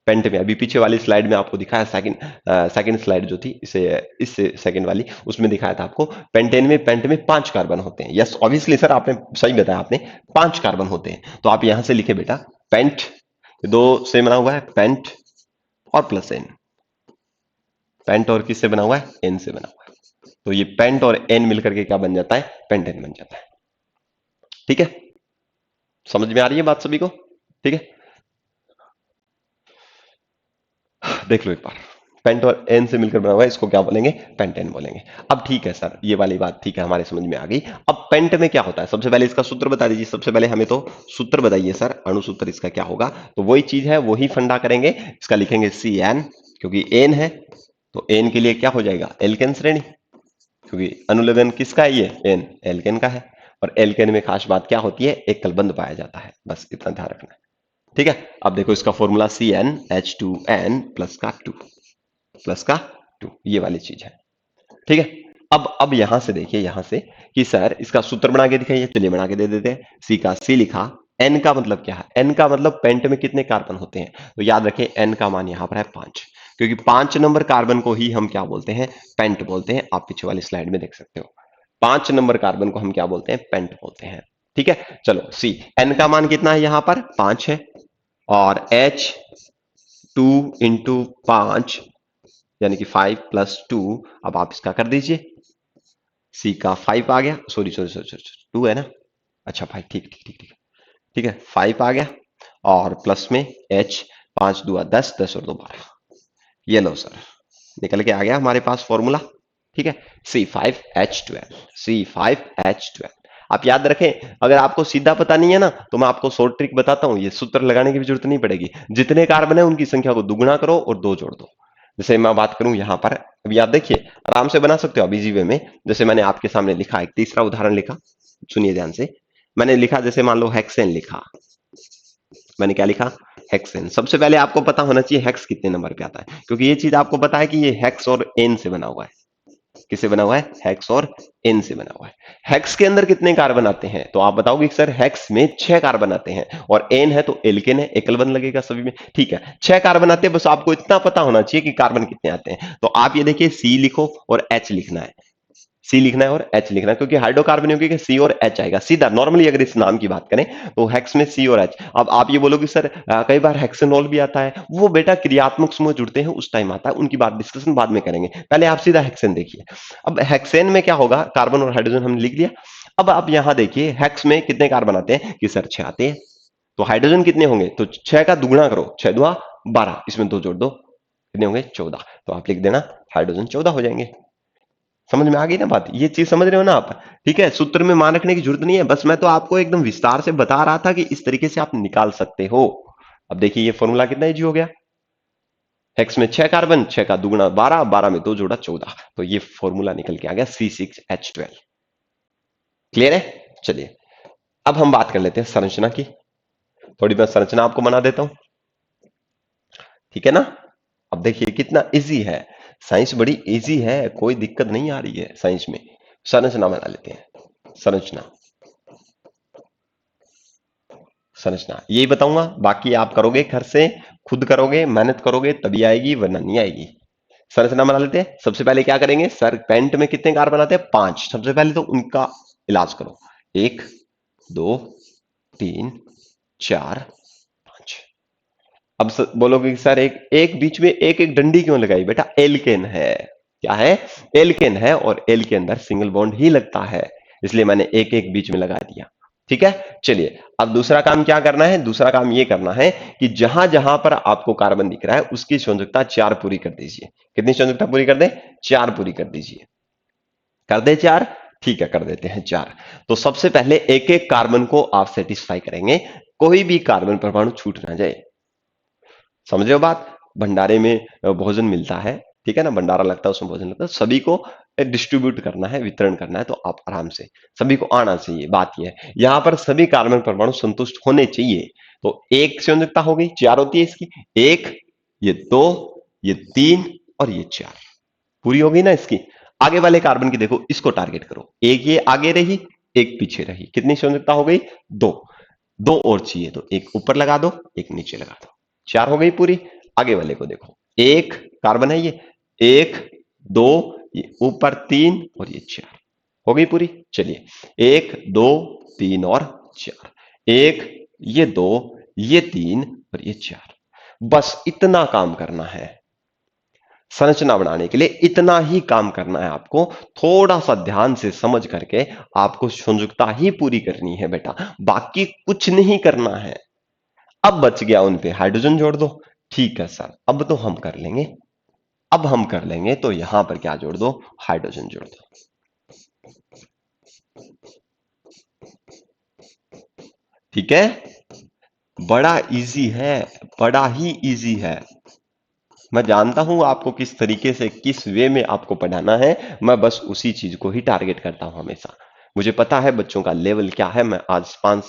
पेंट में अभी पीछे वाली स्लाइड में आपको दिखाया, सेकंड स्लाइड जो थी इससे सेकंड वाली, उसमें दिखाया था आपको पेंटेन में, पेंट में 5 कार्बन होते हैं। यस ऑब्वियसली सर, आपने सही बताया, आपने 5 कार्बन होते हैं। तो आप यहां से लिखे बेटा पेंट, दो से बना हुआ है, पेंट और प्लस एन। पेंट और किससे बना हुआ है, एन से बना हुआ है। तो ये पेंट और एन मिलकर के क्या बन जाता है, पेंटेन बन जाता है। ठीक है, समझ में आ रही है बात सभी को। ठीक है, देख लो एक बार, पेंट और एन से मिलकर बना हुआ है, इसको क्या बोलेंगे, पेंटेन बोलेंगे। अब ठीक है सर, ये वाली बात ठीक है, हमारे समझ में आ गई। अब पेंट में क्या होता है, सबसे पहले इसका सूत्र बता दीजिए। सबसे पहले हमें तो सूत्र बताइए सर, अणुसूत्र इसका क्या होगा। तो वही चीज है, वही फंडा करेंगे, इसका लिखेंगे CN, क्योंकि एन है तो एन के लिए क्या हो जाएगा, एल्केन श्रेणी, क्योंकि अनुलग्न किसका है, ये एन एल्केन का है। और एल्केन में खास बात क्या होती है, एक कलबंध पाया जाता है, बस इतना ध्यान रखना है। ठीक है, अब देखो इसका फॉर्मूला CnH2n प्लस का 2, ये वाली चीज है। ठीक है, अब यहां से देखिए, यहां से कि सर इसका सूत्र बना के दिखाइए। चलिए बना के दे देते हैं। सी का सी लिखा, एन का मतलब क्या है, एन का मतलब पेंट में कितने कार्बन होते हैं। तो याद रखें एन का मान यहां पर है 5, क्योंकि 5 नंबर कार्बन को ही हम क्या बोलते हैं, पेंट बोलते हैं। आप पीछे वाली स्लाइड में देख सकते हो। 5 नंबर कार्बन को हम क्या बोलते हैं? पेंट बोलते हैं। ठीक है, चलो सी, एन का मान कितना है यहां पर? 5 है, और एच 2 इंटू 5 यानी कि 5 प्लस 2। अब आप इसका कर दीजिए, सी का 5 आ गया, सॉरी सॉरी सॉरी सॉरी, 2 है ना? अच्छा भाई, ठीक ठीक ठीक ठीक ठीक है, 5 आ गया, और प्लस में एच, 5 दुआ 10, 10 और 2 12। ये लो सर, निकल के आ गया हमारे पास फॉर्मूला। ठीक है, C5H12, C5H12। आप याद रखें, अगर आपको सीधा पता नहीं है ना, तो मैं आपको शॉर्ट ट्रिक बताता हूं, ये सूत्र लगाने की भी जरूरत नहीं पड़ेगी। जितने कार्बन है उनकी संख्या को दुगुना करो और 2 जोड़ दो। जैसे मैं बात करूं यहां पर, अभी आप देखिए, आराम से बना सकते हो आप इजी वे में। जैसे मैंने आपके सामने लिखा, एक तीसरा उदाहरण लिखा, सुनिए ध्यान से। मैंने लिखा, जैसे मान लो हेक्सेन लिखा, मैंने क्या लिखा? हेक्सेन। सबसे पहले आपको पता होना चाहिए हेक्स कितने नंबर पे आता है, क्योंकि ये चीज आपको पता है कि ये हेक्स और एन से बना हुआ है। किससे बना हुआ है? हेक्स और एन से बना हुआ है। हेक्स के अंदर कितने कार्बन आते हैं? तो आप बताओगे सर हेक्स में 6 कार्बन आते हैं, और एन है तो एल्केन है, एकल बंध लगेगा सभी में। ठीक है, 6 कार्बन आते हैं, बस आपको इतना पता होना चाहिए कि कार्बन कितने आते हैं। तो आप ये देखिए, सी लिखो और एच लिखना है, सी लिखना है और एच लिखना है, क्योंकि हाइड्रोकार्बन होगी कि सी और एच आएगा सीधा। नॉर्मली अगर इस नाम की बात करें तो हेक्स में सी और एच। अब आप ये बोलोगे सर कई बार हेक्सेनॉल भी आता है, वो बेटा क्रियात्मक समूह जुड़ते हैं उस टाइम आता है, उनकी बात डिस्कशन बाद में करेंगे, पहले आप सीधा हेक्सेन देखिए। अब हेक्सेन में क्या होगा? कार्बन और हाइड्रोजन हमने लिख लिया। अब आप यहां देखिए, हेक्स में कितने कार्बन आते हैं? कि सर 6 आते हैं। तो हाइड्रोजन कितने होंगे? तो 6 का दुगुना करो, 6 दुआ 12, इसमें 2 जोड़ दो, कितने होंगे? 14। तो आप लिख देना हाइड्रोजन 14 हो जाएंगे। समझ में आ गई ना बात? ये चीज समझ रहे हो ना आप? ठीक है, सूत्र में मान रखने की जरूरत नहीं है, बस मैं तो आपको एकदम विस्तार से बता रहा था कि इस तरीके से आप निकाल सकते हो। अब देखिए, ये फॉर्मूला कितना इजी हो गया। हेक्स में 6 कार्बन, 6 का दुगुना 12, 12 में 2 जोड़ा 14, तो ये फॉर्मूला निकल के आ गया C6H12। क्लियर है? चलिए, अब हम बात कर लेते हैं संरचना की। थोड़ी मैं संरचना आपको बना देता हूं, ठीक है ना? अब देखिए कितना इजी है, साइंस बड़ी इजी है, कोई दिक्कत नहीं आ रही है साइंस में। संरचना बना लेते हैं, संरचना। संरचना यही बताऊंगा, बाकी आप करोगे घर से, खुद करोगे, मेहनत करोगे तभी आएगी, वरना नहीं आएगी। संरचना बना लेते हैं। सबसे पहले क्या करेंगे सर? पेंट में कितने कार्बन आते हैं? 5। सबसे पहले तो उनका इलाज करो, 1 2 3 4 5। अब बोलोगे कि सर एक एक बीच में एक एक डंडी क्यों लगाई? बेटा एल्केन है। क्या है? एल्केन है, और एल के अंदर सिंगल बॉन्ड ही लगता है, इसलिए मैंने एक एक बीच में लगा दिया। ठीक है, चलिए अब दूसरा काम क्या करना है? दूसरा काम ये करना है कि जहां जहां पर आपको कार्बन दिख रहा है उसकी संयोजकता 4 पूरी कर दीजिए। कितनी संयोजकता पूरी कर दे? 4 पूरी कर दीजिए। कर दे 4? ठीक है, कर देते हैं 4। तो सबसे पहले एक एक कार्बन को आप सेटिस्फाई करेंगे, कोई भी कार्बन परमाणु छूट ना जाए। समझ रहे हो बात? भंडारे में भोजन मिलता है, ठीक है ना, भंडारा लगता है उसमें भोजन लगता है, सभी को डिस्ट्रीब्यूट करना है, वितरण करना है, तो आप आराम से, सभी को आना चाहिए। बात यह है यहां पर सभी कार्बन परमाणु संतुष्ट होने चाहिए। तो एक संयोजकता हो गई, 4 होती है इसकी, एक, ये 2, ये 3 और ये 4, पूरी हो गई ना इसकी। आगे वाले कार्बन की देखो, इसको टारगेट करो, एक ये आगे रही, एक पीछे रही, कितनी संयोजकता हो गई? 2। 2 और चाहिए, तो एक ऊपर लगा दो, एक नीचे लगा दो, 4 हो गई पूरी। आगे वाले को देखो, एक कार्बन है ये, एक, 2, ये ऊपर 3 और ये 4, हो गई पूरी। चलिए, 1 2 3 और 4, एक, ये 2, ये 3 और ये 4, बस इतना काम करना है। संरचना बनाने के लिए इतना ही काम करना है आपको, थोड़ा सा ध्यान से समझ करके आपको संयुक्ता ही पूरी करनी है बेटा, बाकी कुछ नहीं करना है। अब बच गया उन पे हाइड्रोजन जोड़ दो। ठीक है सर, अब तो हम कर लेंगे, अब हम कर लेंगे, तो यहां पर क्या जोड़ दो? हाइड्रोजन जोड़ दो। ठीक है, बड़ा इजी है, बड़ा ही इजी है। मैं जानता हूं आपको किस तरीके से, किस वे में आपको पढ़ाना है, मैं बस उसी चीज को ही टारगेट करता हूं हमेशा। मुझे पता है बच्चों का लेवल क्या है, मैं आज 5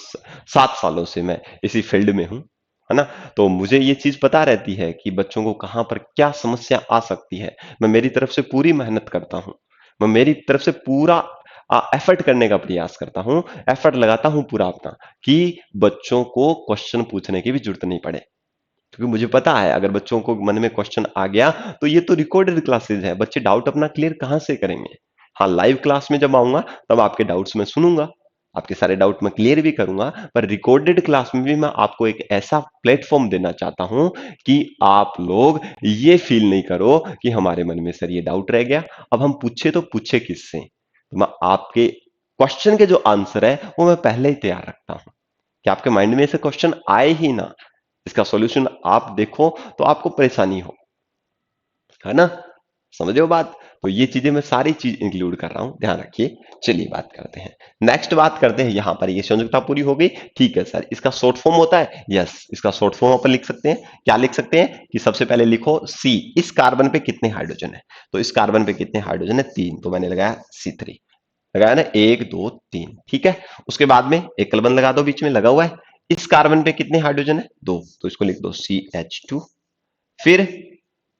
7 सालों से मैं इसी फील्ड में हूं, है ना? तो मुझे ये चीज पता रहती है कि बच्चों को कहां पर क्या समस्या आ सकती है। मैं मेरी तरफ से पूरी मेहनत करता हूं, मैं मेरी तरफ से पूरा एफर्ट करने का प्रयास करता हूं, एफर्ट लगाता हूं पूरा अपना, कि बच्चों को क्वेश्चन पूछने की भी जरूरत नहीं पड़े। क्योंकि मुझे पता है अगर बच्चों को मन में क्वेश्चन आ गया, तो ये तो रिकॉर्डेड क्लासेस है, बच्चे डाउट अपना क्लियर कहां से करेंगे? हाँ, लाइव क्लास में जब आऊंगा तब आपके डाउट्स मैं सुनूंगा, आपके सारे डाउट मैं क्लियर भी करूंगा, पर रिकॉर्डेड क्लास में भी मैं आपको एक ऐसा प्लेटफॉर्म देना चाहता हूं कि आप लोग ये फील नहीं करो कि हमारे मन में सर ये डाउट रह गया, अब हम पूछे तो पूछे किससे। तो मैं आपके क्वेश्चन के जो आंसर है वो मैं पहले ही तैयार रखता हूं कि आपके माइंड में ऐसे क्वेश्चन आए ही ना, इसका सॉल्यूशन आप देखो तो आपको परेशानी हो, है ना। समझ रहे हो बात। तो ये चीजें मैं सारी चीज इंक्लूड कर रहा हूं, ध्यान रखिए। चलिए बात करते हैं, नेक्स्ट बात करते हैं। यहां पर ये संयुक्ता पूरी हो गई, ठीक है सर, इसका शॉर्ट फॉर्म होता है, यस, इसका शॉर्ट फॉर्म अपन लिख सकते हैं। क्या लिख सकते हैं कि सबसे पहले लिखो सी, इस कार्बन पे कितने हाइड्रोजन है, तो इस कार्बन पे कितने हाइड्रोजन है, 3, तो मैंने लगाया C3, लगाया ना, 1 2 3, ठीक है। उसके बाद में एक कलबन लगा दो, बीच में लगा हुआ है। इस कार्बन पे कितने हाइड्रोजन है, 2, तो इसको लिख दो CH2। फिर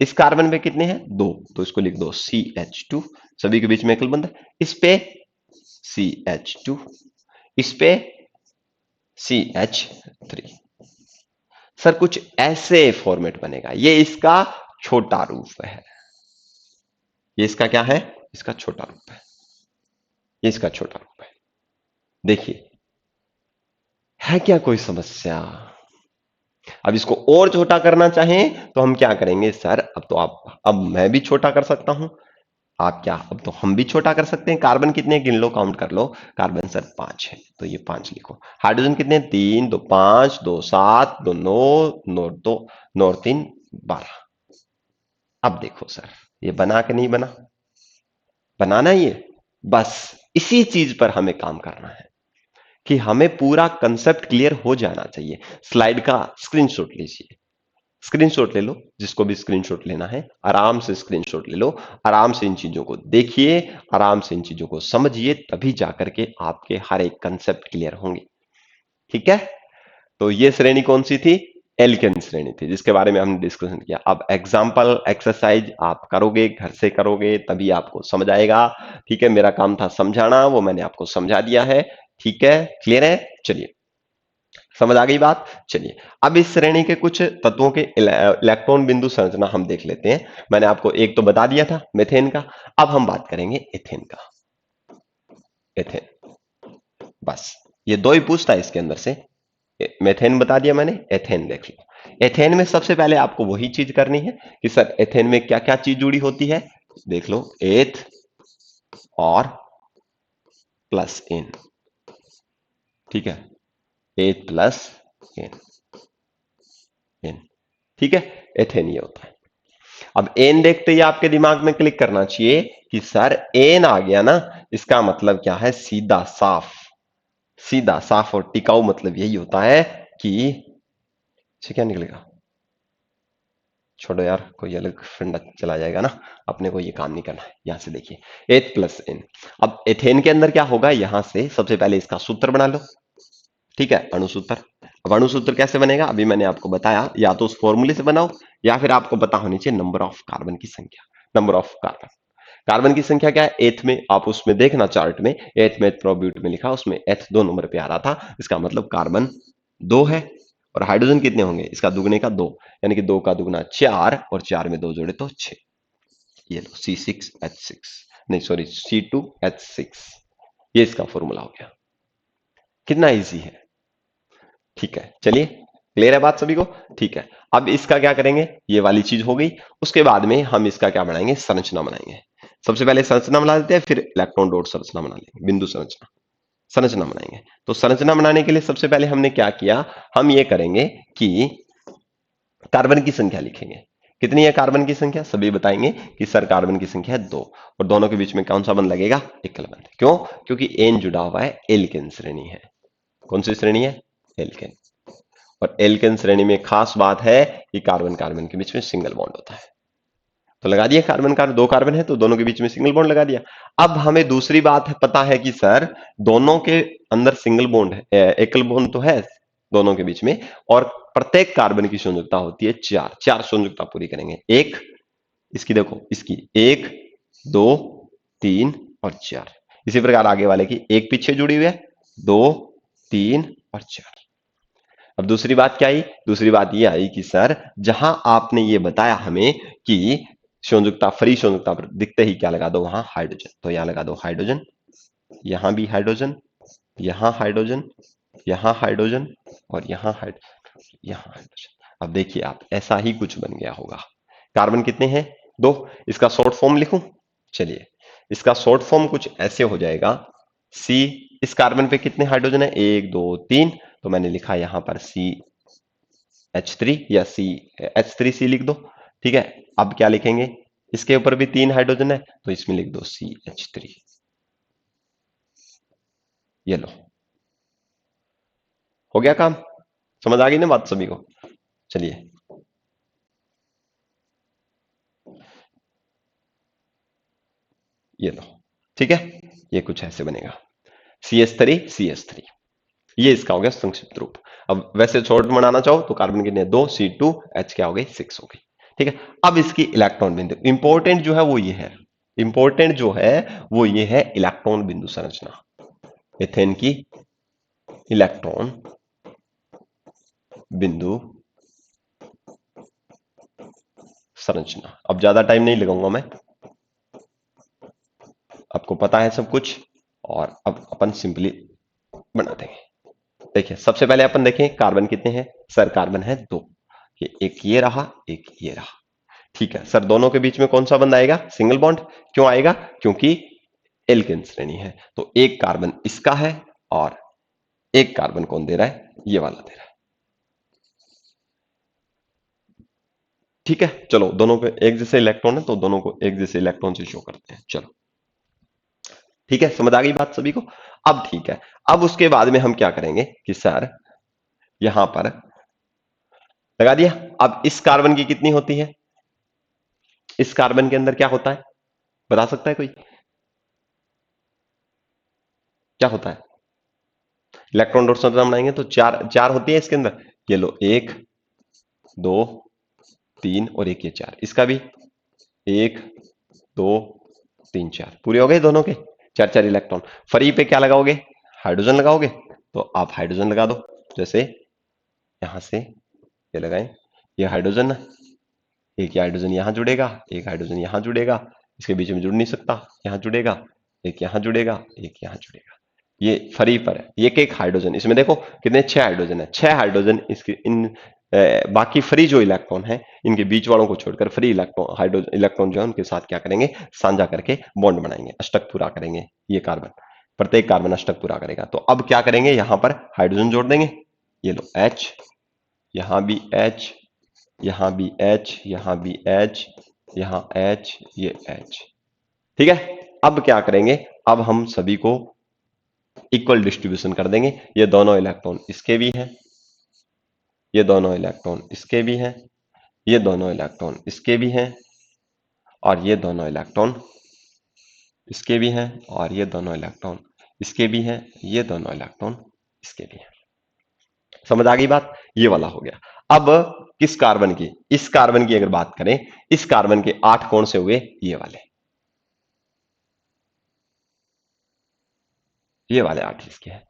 इस कार्बन पे कितने हैं, 2, तो इसको लिख दो CH2, सभी के बीच में एकल बंध, इस पे CH2, इस पे CH3। सर कुछ ऐसे फॉर्मेट बनेगा, ये इसका छोटा रूप है, ये इसका क्या है, इसका छोटा रूप है, ये इसका छोटा रूप है। देखिए, है क्या कोई समस्या। अब इसको और छोटा करना चाहें तो हम क्या करेंगे सर, अब तो आप, अब मैं भी छोटा कर सकता हूं, आप क्या, अब तो हम भी छोटा कर सकते हैं। कार्बन कितने गिन लो, काउंट कर लो, कार्बन सर 5 है, तो ये 5 लिखो। हाइड्रोजन कितने, 3 2 5 2 7 2 9 9 2 9 3 12। अब देखो सर, ये बना के नहीं बना, बनाना ही है, बस इसी चीज पर हमें काम करना है कि हमें पूरा कंसेप्ट क्लियर हो जाना चाहिए। स्लाइड का स्क्रीनशॉट लीजिए, स्क्रीनशॉट ले लो, जिसको भी स्क्रीनशॉट लेना है आराम से स्क्रीनशॉट ले लो, आराम से इन चीजों को देखिए, आराम से इन चीजों को समझिए, तभी जाकर के आपके हर एक कंसेप्ट क्लियर होंगे, ठीक है। तो ये श्रेणी कौन सी थी, एल्केन श्रेणी थी, जिसके बारे में हमने डिस्कशन किया। अब एग्जाम्पल एक्सरसाइज आप करोगे, घर से करोगे, तभी आपको समझ आएगा, ठीक है। मेरा काम था समझाना, वो मैंने आपको समझा दिया है, ठीक है, क्लियर है। चलिए, समझ आ गई बात। चलिए, अब इस श्रेणी के कुछ तत्वों के इलेक्ट्रॉन बिंदु संरचना हम देख लेते हैं। मैंने आपको एक तो बता दिया था मेथेन का, अब हम बात करेंगे एथेन का। एथेन, बस ये दो ही पूछता है इसके अंदर से। मेथेन बता दिया मैंने, एथेन देख लो। एथेन में सबसे पहले आपको वही चीज करनी है कि सर एथेन में क्या क्या चीज जुड़ी होती है, देख लो, एथ और प्लस एन, ठीक है, एथ प्लस एन, एन, ठीक है, एथेन ये होता है। अब एन देखते ही आपके दिमाग में क्लिक करना चाहिए कि सर एन आ गया ना, इसका मतलब क्या है, सीधा साफ, सीधा साफ और टिकाऊ मतलब यही होता है कि इसे क्या निकलेगा, छोड़ो यार, कोई अलग फंडा चला जाएगा ना, अपने को ये काम नहीं करना है। यहां से देखिए एथ प्लस एन, अब एथेन के अंदर क्या होगा, यहां से सबसे पहले इसका सूत्र बना लो, ठीक है, अणुसूत्र। अब अणुसूत्र कैसे बनेगा, अभी मैंने आपको बताया, या तो उस फॉर्मूले से बनाओ या फिर आपको पता होनी चाहिए नंबर ऑफ कार्बन की संख्या, नंबर ऑफ कार्बन, कार्बन की संख्या क्या है, एथ में, आप उसमें देखना चार्ट में, एथ में प्रोब्यूट में लिखा, उसमें एथ 2 नंबर पे आ रहा था, इसका मतलब कार्बन 2 है। और हाइड्रोजन कितने होंगे, इसका दुगने का 2, यानी कि 2 का दुगना 4, और 4 में 2 जोड़े तो 6। ये लो C6H6, नहीं सॉरी C2H6, ये इसका फॉर्मूला हो गया। कितना इजी है, ठीक है। चलिए, क्लियर है बात सभी को, ठीक है। अब इसका क्या करेंगे, ये वाली चीज हो गई। उसके बाद में हम इसका क्या बनाएंगे, संरचना बनाएंगे। सबसे पहले संरचना बना देते हैं, फिर इलेक्ट्रॉन डॉट संरचना बना लेंगे, बिंदु संरचना, संरचना बनाएंगे। तो संरचना बनाने के लिए सबसे पहले हमने क्या किया, हम ये करेंगे कि कार्बन की संख्या लिखेंगे। कितनी है कार्बन की संख्या, सभी बताएंगे कि सर कार्बन की संख्या है 2, और दोनों के बीच में कौन सा बंध लगेगा, एकल बंध। क्यों, क्योंकि एन जुड़ा हुआ है, एल्केन श्रेणी है। कौन सी श्रेणी है, एल्केन। और एल्केन श्रेणी में खास बात है कि कार्बन कार्बन के बीच में सिंगल बॉन्ड होता है। तो लगा दिया, कार्बन कार्बन, 2 कार्बन है तो दोनों के बीच में सिंगल बॉन्ड लगा दिया। अब हमें दूसरी बात है, पता है कि सर दोनों के अंदर सिंगल बॉन्ड है, एकल बॉन्ड तो है दोनों के बीच में, और प्रत्येक कार्बन की संयुक्ता होती है 4, 4 संयुक्ता पूरी करेंगे। एक, इसकी देखो, इसकी 1 2 3 और 4, इसी प्रकार आगे वाले की एक पीछे जुड़ी हुई है, 2 3 और 4। अब दूसरी बात क्या आई, दूसरी बात ये आई कि सर जहां आपने ये बताया हमें कि संयुक्ता, फ्री संयुक्ता पर दिखते ही क्या लगा दो वहां, हाइड्रोजन। तो यहां लगा दो हाइड्रोजन, यहां भी हाइड्रोजन, यहां हाइड्रोजन, यहां हाइड्रोजन, और यहां हाइड्रोजन, यहां हाइड्रोजन। अब देखिए आप, ऐसा ही कुछ बन गया होगा। कार्बन कितने हैं, 2। इसका शॉर्ट फॉर्म लिखूं, चलिए इसका शॉर्ट फॉर्म कुछ ऐसे हो जाएगा, सी। इस कार्बन पे कितने हाइड्रोजन है, 1 2 3, तो मैंने लिखा यहां पर CH3 या CH3C लिख दो, ठीक है। अब क्या लिखेंगे, इसके ऊपर भी 3 हाइड्रोजन है, तो इसमें लिख दो CH3। ये लो, हो गया काम। समझ आ गई ना बात सभी को। चलिए, ये लो, ठीक है। ये कुछ ऐसे बनेगा, CH3 ये इसका हो गया संक्षिप्त रूप। अब वैसे शॉर्ट बनाना चाहो तो कार्बन कितने, 2, C2H क्या हो गई, 6 हो गई, ठीक है। अब इसकी इलेक्ट्रॉन बिंदु इंपॉर्टेंट जो है वो ये है, इंपॉर्टेंट जो है वो ये है इलेक्ट्रॉन बिंदु संरचना, एथेन की इलेक्ट्रॉन बिंदु संरचना। अब ज्यादा टाइम नहीं लगाऊंगा मैं, आपको पता है सब कुछ, और अब अपन सिंपली बना देंगे। देखिए सबसे पहले अपन देखें कार्बन कितने हैं, सर कार्बन है 2, ये एक ये रहा, एक ये रहा, ठीक है। सर दोनों के बीच में कौन सा बंद आएगा, सिंगल बॉन्ड। क्यों आएगा, क्योंकि एल्केन श्रेणी है, तो एक कार्बन इसका है, और एक कार्बन कौन दे रहा है, ये वाला दे रहा है, ठीक है। चलो दोनों पे एक जैसे इलेक्ट्रॉन है, तो दोनों को एक जैसे इलेक्ट्रॉन से शो करते हैं, चलो ठीक है। समझ आ गई बात सभी को। अब ठीक है, अब उसके बाद में हम क्या करेंगे कि सर यहां पर लगा दिया। अब इस कार्बन की कितनी होती है, इस कार्बन के अंदर क्या होता है, बता सकता है कोई, क्या होता है। इलेक्ट्रॉन डॉट संरचना बनाएंगे तो चार चार होती है इसके अंदर, ये लो 1 2 3 और एक ये 4, इसका भी 1 2 3 4 पूरे हो गए दोनों के, चार चार इलेक्ट्रॉन। फ्री पे क्या लगाओगे, हाइड्रोजन लगाओगे, तो आप हाइड्रोजन लगा दो, जैसे यहां से ये लगाएं, ये हाइड्रोजन है, एक हाइड्रोजन यहां जुड़ेगा, एक हाइड्रोजन यहां जुड़ेगा, इसके बीच में जुड़ नहीं सकता, यहां जुड़ेगा, एक यहां जुड़ेगा, एक यहां जुड़ेगा, ये फ्री पर है। एक एक हाइड्रोजन इसमें देखो कितने, 6 हाइड्रोजन है, 6 हाइड्रोजन इसके इन बाकी फ्री जो इलेक्ट्रॉन है इनके बीच वालों को छोड़कर फ्री इलेक्ट्रॉन हाइड्रोजन इलेक्ट्रॉन जो है उनके साथ क्या करेंगे, साझा करके बॉन्ड बनाएंगे, अष्टक पूरा करेंगे। ये कार्बन, प्रत्येक कार्बन अष्टक पूरा करेगा। तो अब क्या करेंगे, यहां पर हाइड्रोजन जोड़ देंगे, ये लो H, यहां भी H, यहां भी H, यहां भी H, यहां H, ये H, ठीक है। अब क्या करेंगे, अब हम सभी को इक्वल डिस्ट्रीब्यूशन कर देंगे, ये दोनों इलेक्ट्रॉन इसके भी हैं, ये दोनों इलेक्ट्रॉन इसके भी हैं, ये दोनों इलेक्ट्रॉन इसके भी हैं, और ये दोनों इलेक्ट्रॉन इसके भी हैं, और ये दोनों इलेक्ट्रॉन इसके भी हैं, ये दोनों इलेक्ट्रॉन इसके भी हैं। समझ आ गई बात, ये वाला हो गया। अब किस कार्बन की, इस कार्बन की अगर बात करें, इस कार्बन के 8 कौन से हुए, ये वाले, ये वाले 8 इसके हैं,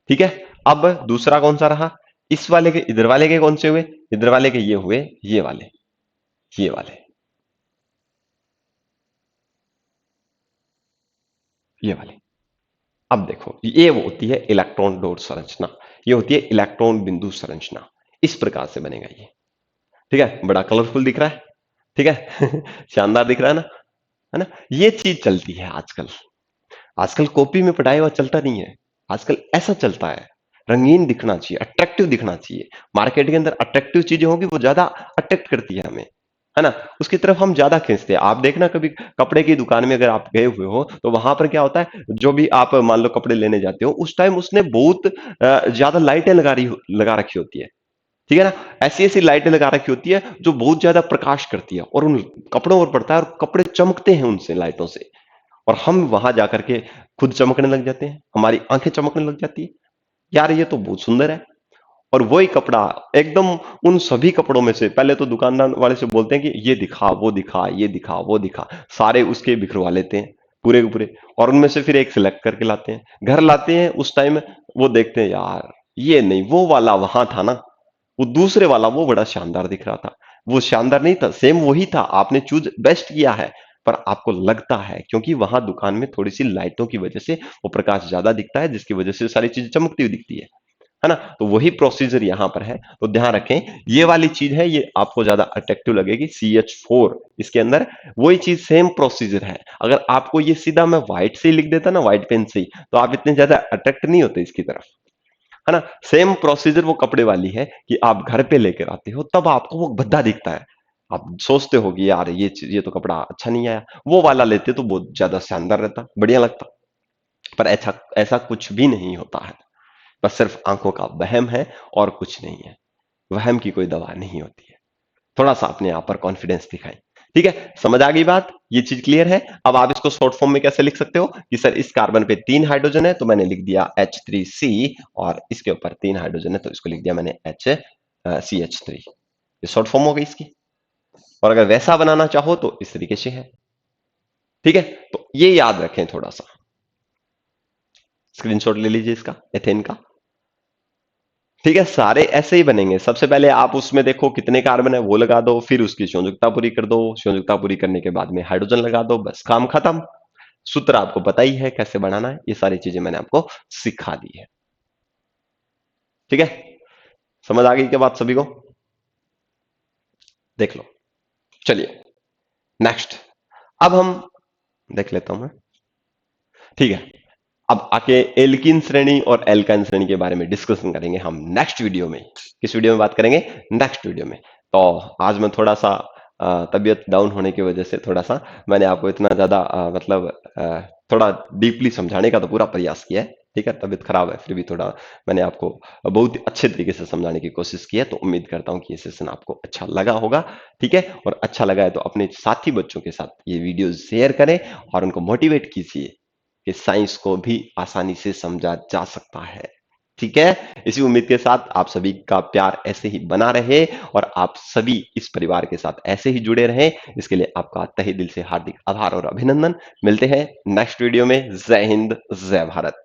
ठीक है। अब दूसरा कौन सा रहा, इस वाले के, इधर वाले के कौन से हुए, इधर वाले के ये हुए, ये वाले, ये वाले, ये वाले। अब देखो ये वो होती है इलेक्ट्रॉन डॉट संरचना, ये होती है इलेक्ट्रॉन बिंदु संरचना, इस प्रकार से बनेगा ये, ठीक है। बड़ा कलरफुल दिख रहा है, ठीक है शानदार दिख रहा है ना, है ना। ये चीज चलती है आजकल, आजकल कॉपी में पढ़ाया हुआ चलता नहीं है, आजकल ऐसा चलता है, रंगीन दिखना चाहिए, अट्रैक्टिव दिखना चाहिए। मार्केट के अंदर अट्रैक्टिव चीजें होंगी वो ज्यादा अट्रैक्ट करती है हमें, है ना, उसकी तरफ हम ज्यादा खींचते हैं। आप देखना कभी कपड़े की दुकान में अगर आप गए हुए हो तो वहां पर क्या होता है, जो भी आप मान लो कपड़े लेने जाते हो उस टाइम उसने बहुत ज्यादा लाइटें लगा रखी होती है, ठीक है ना। ऐसी ऐसी लाइटें लगा रखी होती है जो बहुत ज्यादा प्रकाश करती है और उन कपड़ों पर पड़ता है और कपड़े चमकते हैं उनसे, लाइटों से, और हम वहां जाकर के खुद चमकने लग जाते हैं, हमारी आंखें चमकने लग जाती है, यार ये तो बहुत सुंदर है। और वही कपड़ा एकदम उन सभी कपड़ों में से पहले तो दुकानदार वाले से बोलते हैं कि ये दिखा वो दिखा, ये दिखा वो दिखा, सारे उसके बिखरवा लेते हैं पूरे के पूरे, और उनमें से फिर एक सिलेक्ट करके लाते हैं, घर लाते हैं, उस टाइम वो देखते हैं यार ये नहीं, वो वाला वहां था ना, वो दूसरे वाला वो बड़ा शानदार दिख रहा था, वो शानदार नहीं था, सेम वही था, आपने चूज बेस्ट किया है, पर आपको लगता है क्योंकि वहां दुकान में थोड़ी सी लाइटों की वजह से वो प्रकाश ज्यादा दिखता है, जिसकी वजह से सारी चीजें चमकती हुई दिखती है ना? तो वही प्रोसीजर यहां पर है। तो ध्यान रखें, ये वाली चीज है, ये आपको ज्यादा अट्रैक्टिव लगेगी, CH4 इसके अंदर वही चीज, सेम प्रोसीजर है। अगर आपको ये सीधा मैं व्हाइट से ही लिख देता ना, व्हाइट पेन से ही, तो आप इतने ज्यादा अट्रैक्ट नहीं होते इसकी तरफ, है ना? सेम प्रोसीजर वो कपड़े वाली है कि आप घर पे लेकर आते हो तब आपको वो भद्दा दिखता है, आप सोचते हो कि यार ये तो कपड़ा अच्छा नहीं आया, वो वाला लेते तो बहुत ज्यादा शानदार रहता, बढ़िया लगता। पर ऐसा ऐसा कुछ भी नहीं होता है, बस सिर्फ आंखों का वहम है और कुछ नहीं है। वहम की कोई दवा नहीं होती है। थोड़ा सा अपने आप पर कॉन्फिडेंस दिखाएं। ठीक है, समझ आ गई बात, ये चीज क्लियर है। अब आप इसको शॉर्ट फॉर्म में कैसे लिख सकते हो कि सर इस कार्बन पे 3 हाइड्रोजन है तो मैंने लिख दिया H3C, और इसके ऊपर 3 हाइड्रोजन है तो इसको लिख दिया मैंने CH3। ये शॉर्ट फॉर्म हो गई इसकी। और अगर वैसा बनाना चाहो तो इस तरीके से है। ठीक है, तो ये याद रखें, थोड़ा सा स्क्रीनशॉट ले लीजिए इसका, एथेन का। ठीक है, सारे ऐसे ही बनेंगे। सबसे पहले आप उसमें देखो कितने कार्बन है वो लगा दो, फिर उसकी संयुक्ता पूरी कर दो, संयुक्ता पूरी करने के बाद में हाइड्रोजन लगा दो, बस काम खत्म। सूत्र आपको पता ही है कैसे बनाना है, ये सारी चीजें मैंने आपको सिखा दी है। ठीक है, समझ आ गई क्या बात सभी को? देख लो। चलिए नेक्स्ट, अब हम देख लेता हूं मैं। ठीक है, अब आके एल्किन श्रेणी और एल्काइन श्रेणी के बारे में डिस्कशन करेंगे हम नेक्स्ट वीडियो में। किस वीडियो में बात करेंगे? नेक्स्ट वीडियो में। तो आज मैं थोड़ा सा तबीयत डाउन होने की वजह से थोड़ा सा मैंने आपको इतना ज्यादा मतलब थोड़ा डीपली समझाने का तो पूरा प्रयास किया है। ठीक है, तबीयत खराब है फिर भी थोड़ा मैंने आपको बहुत ही अच्छे तरीके से समझाने की कोशिश की है, तो उम्मीद करता हूं कि ये सेशन आपको अच्छा लगा होगा। ठीक है, और अच्छा लगा है तो अपने साथी बच्चों के साथ ये वीडियो शेयर करें और उनको मोटिवेट कीजिए कि साइंस को भी आसानी से समझा जा सकता है। ठीक है, इसी उम्मीद के साथ आप सभी का प्यार ऐसे ही बना रहे और आप सभी इस परिवार के साथ ऐसे ही जुड़े रहें, इसके लिए आपका तहे दिल से हार्दिक आभार और अभिनंदन। मिलते हैं नेक्स्ट वीडियो में। जय हिंद, जय भारत।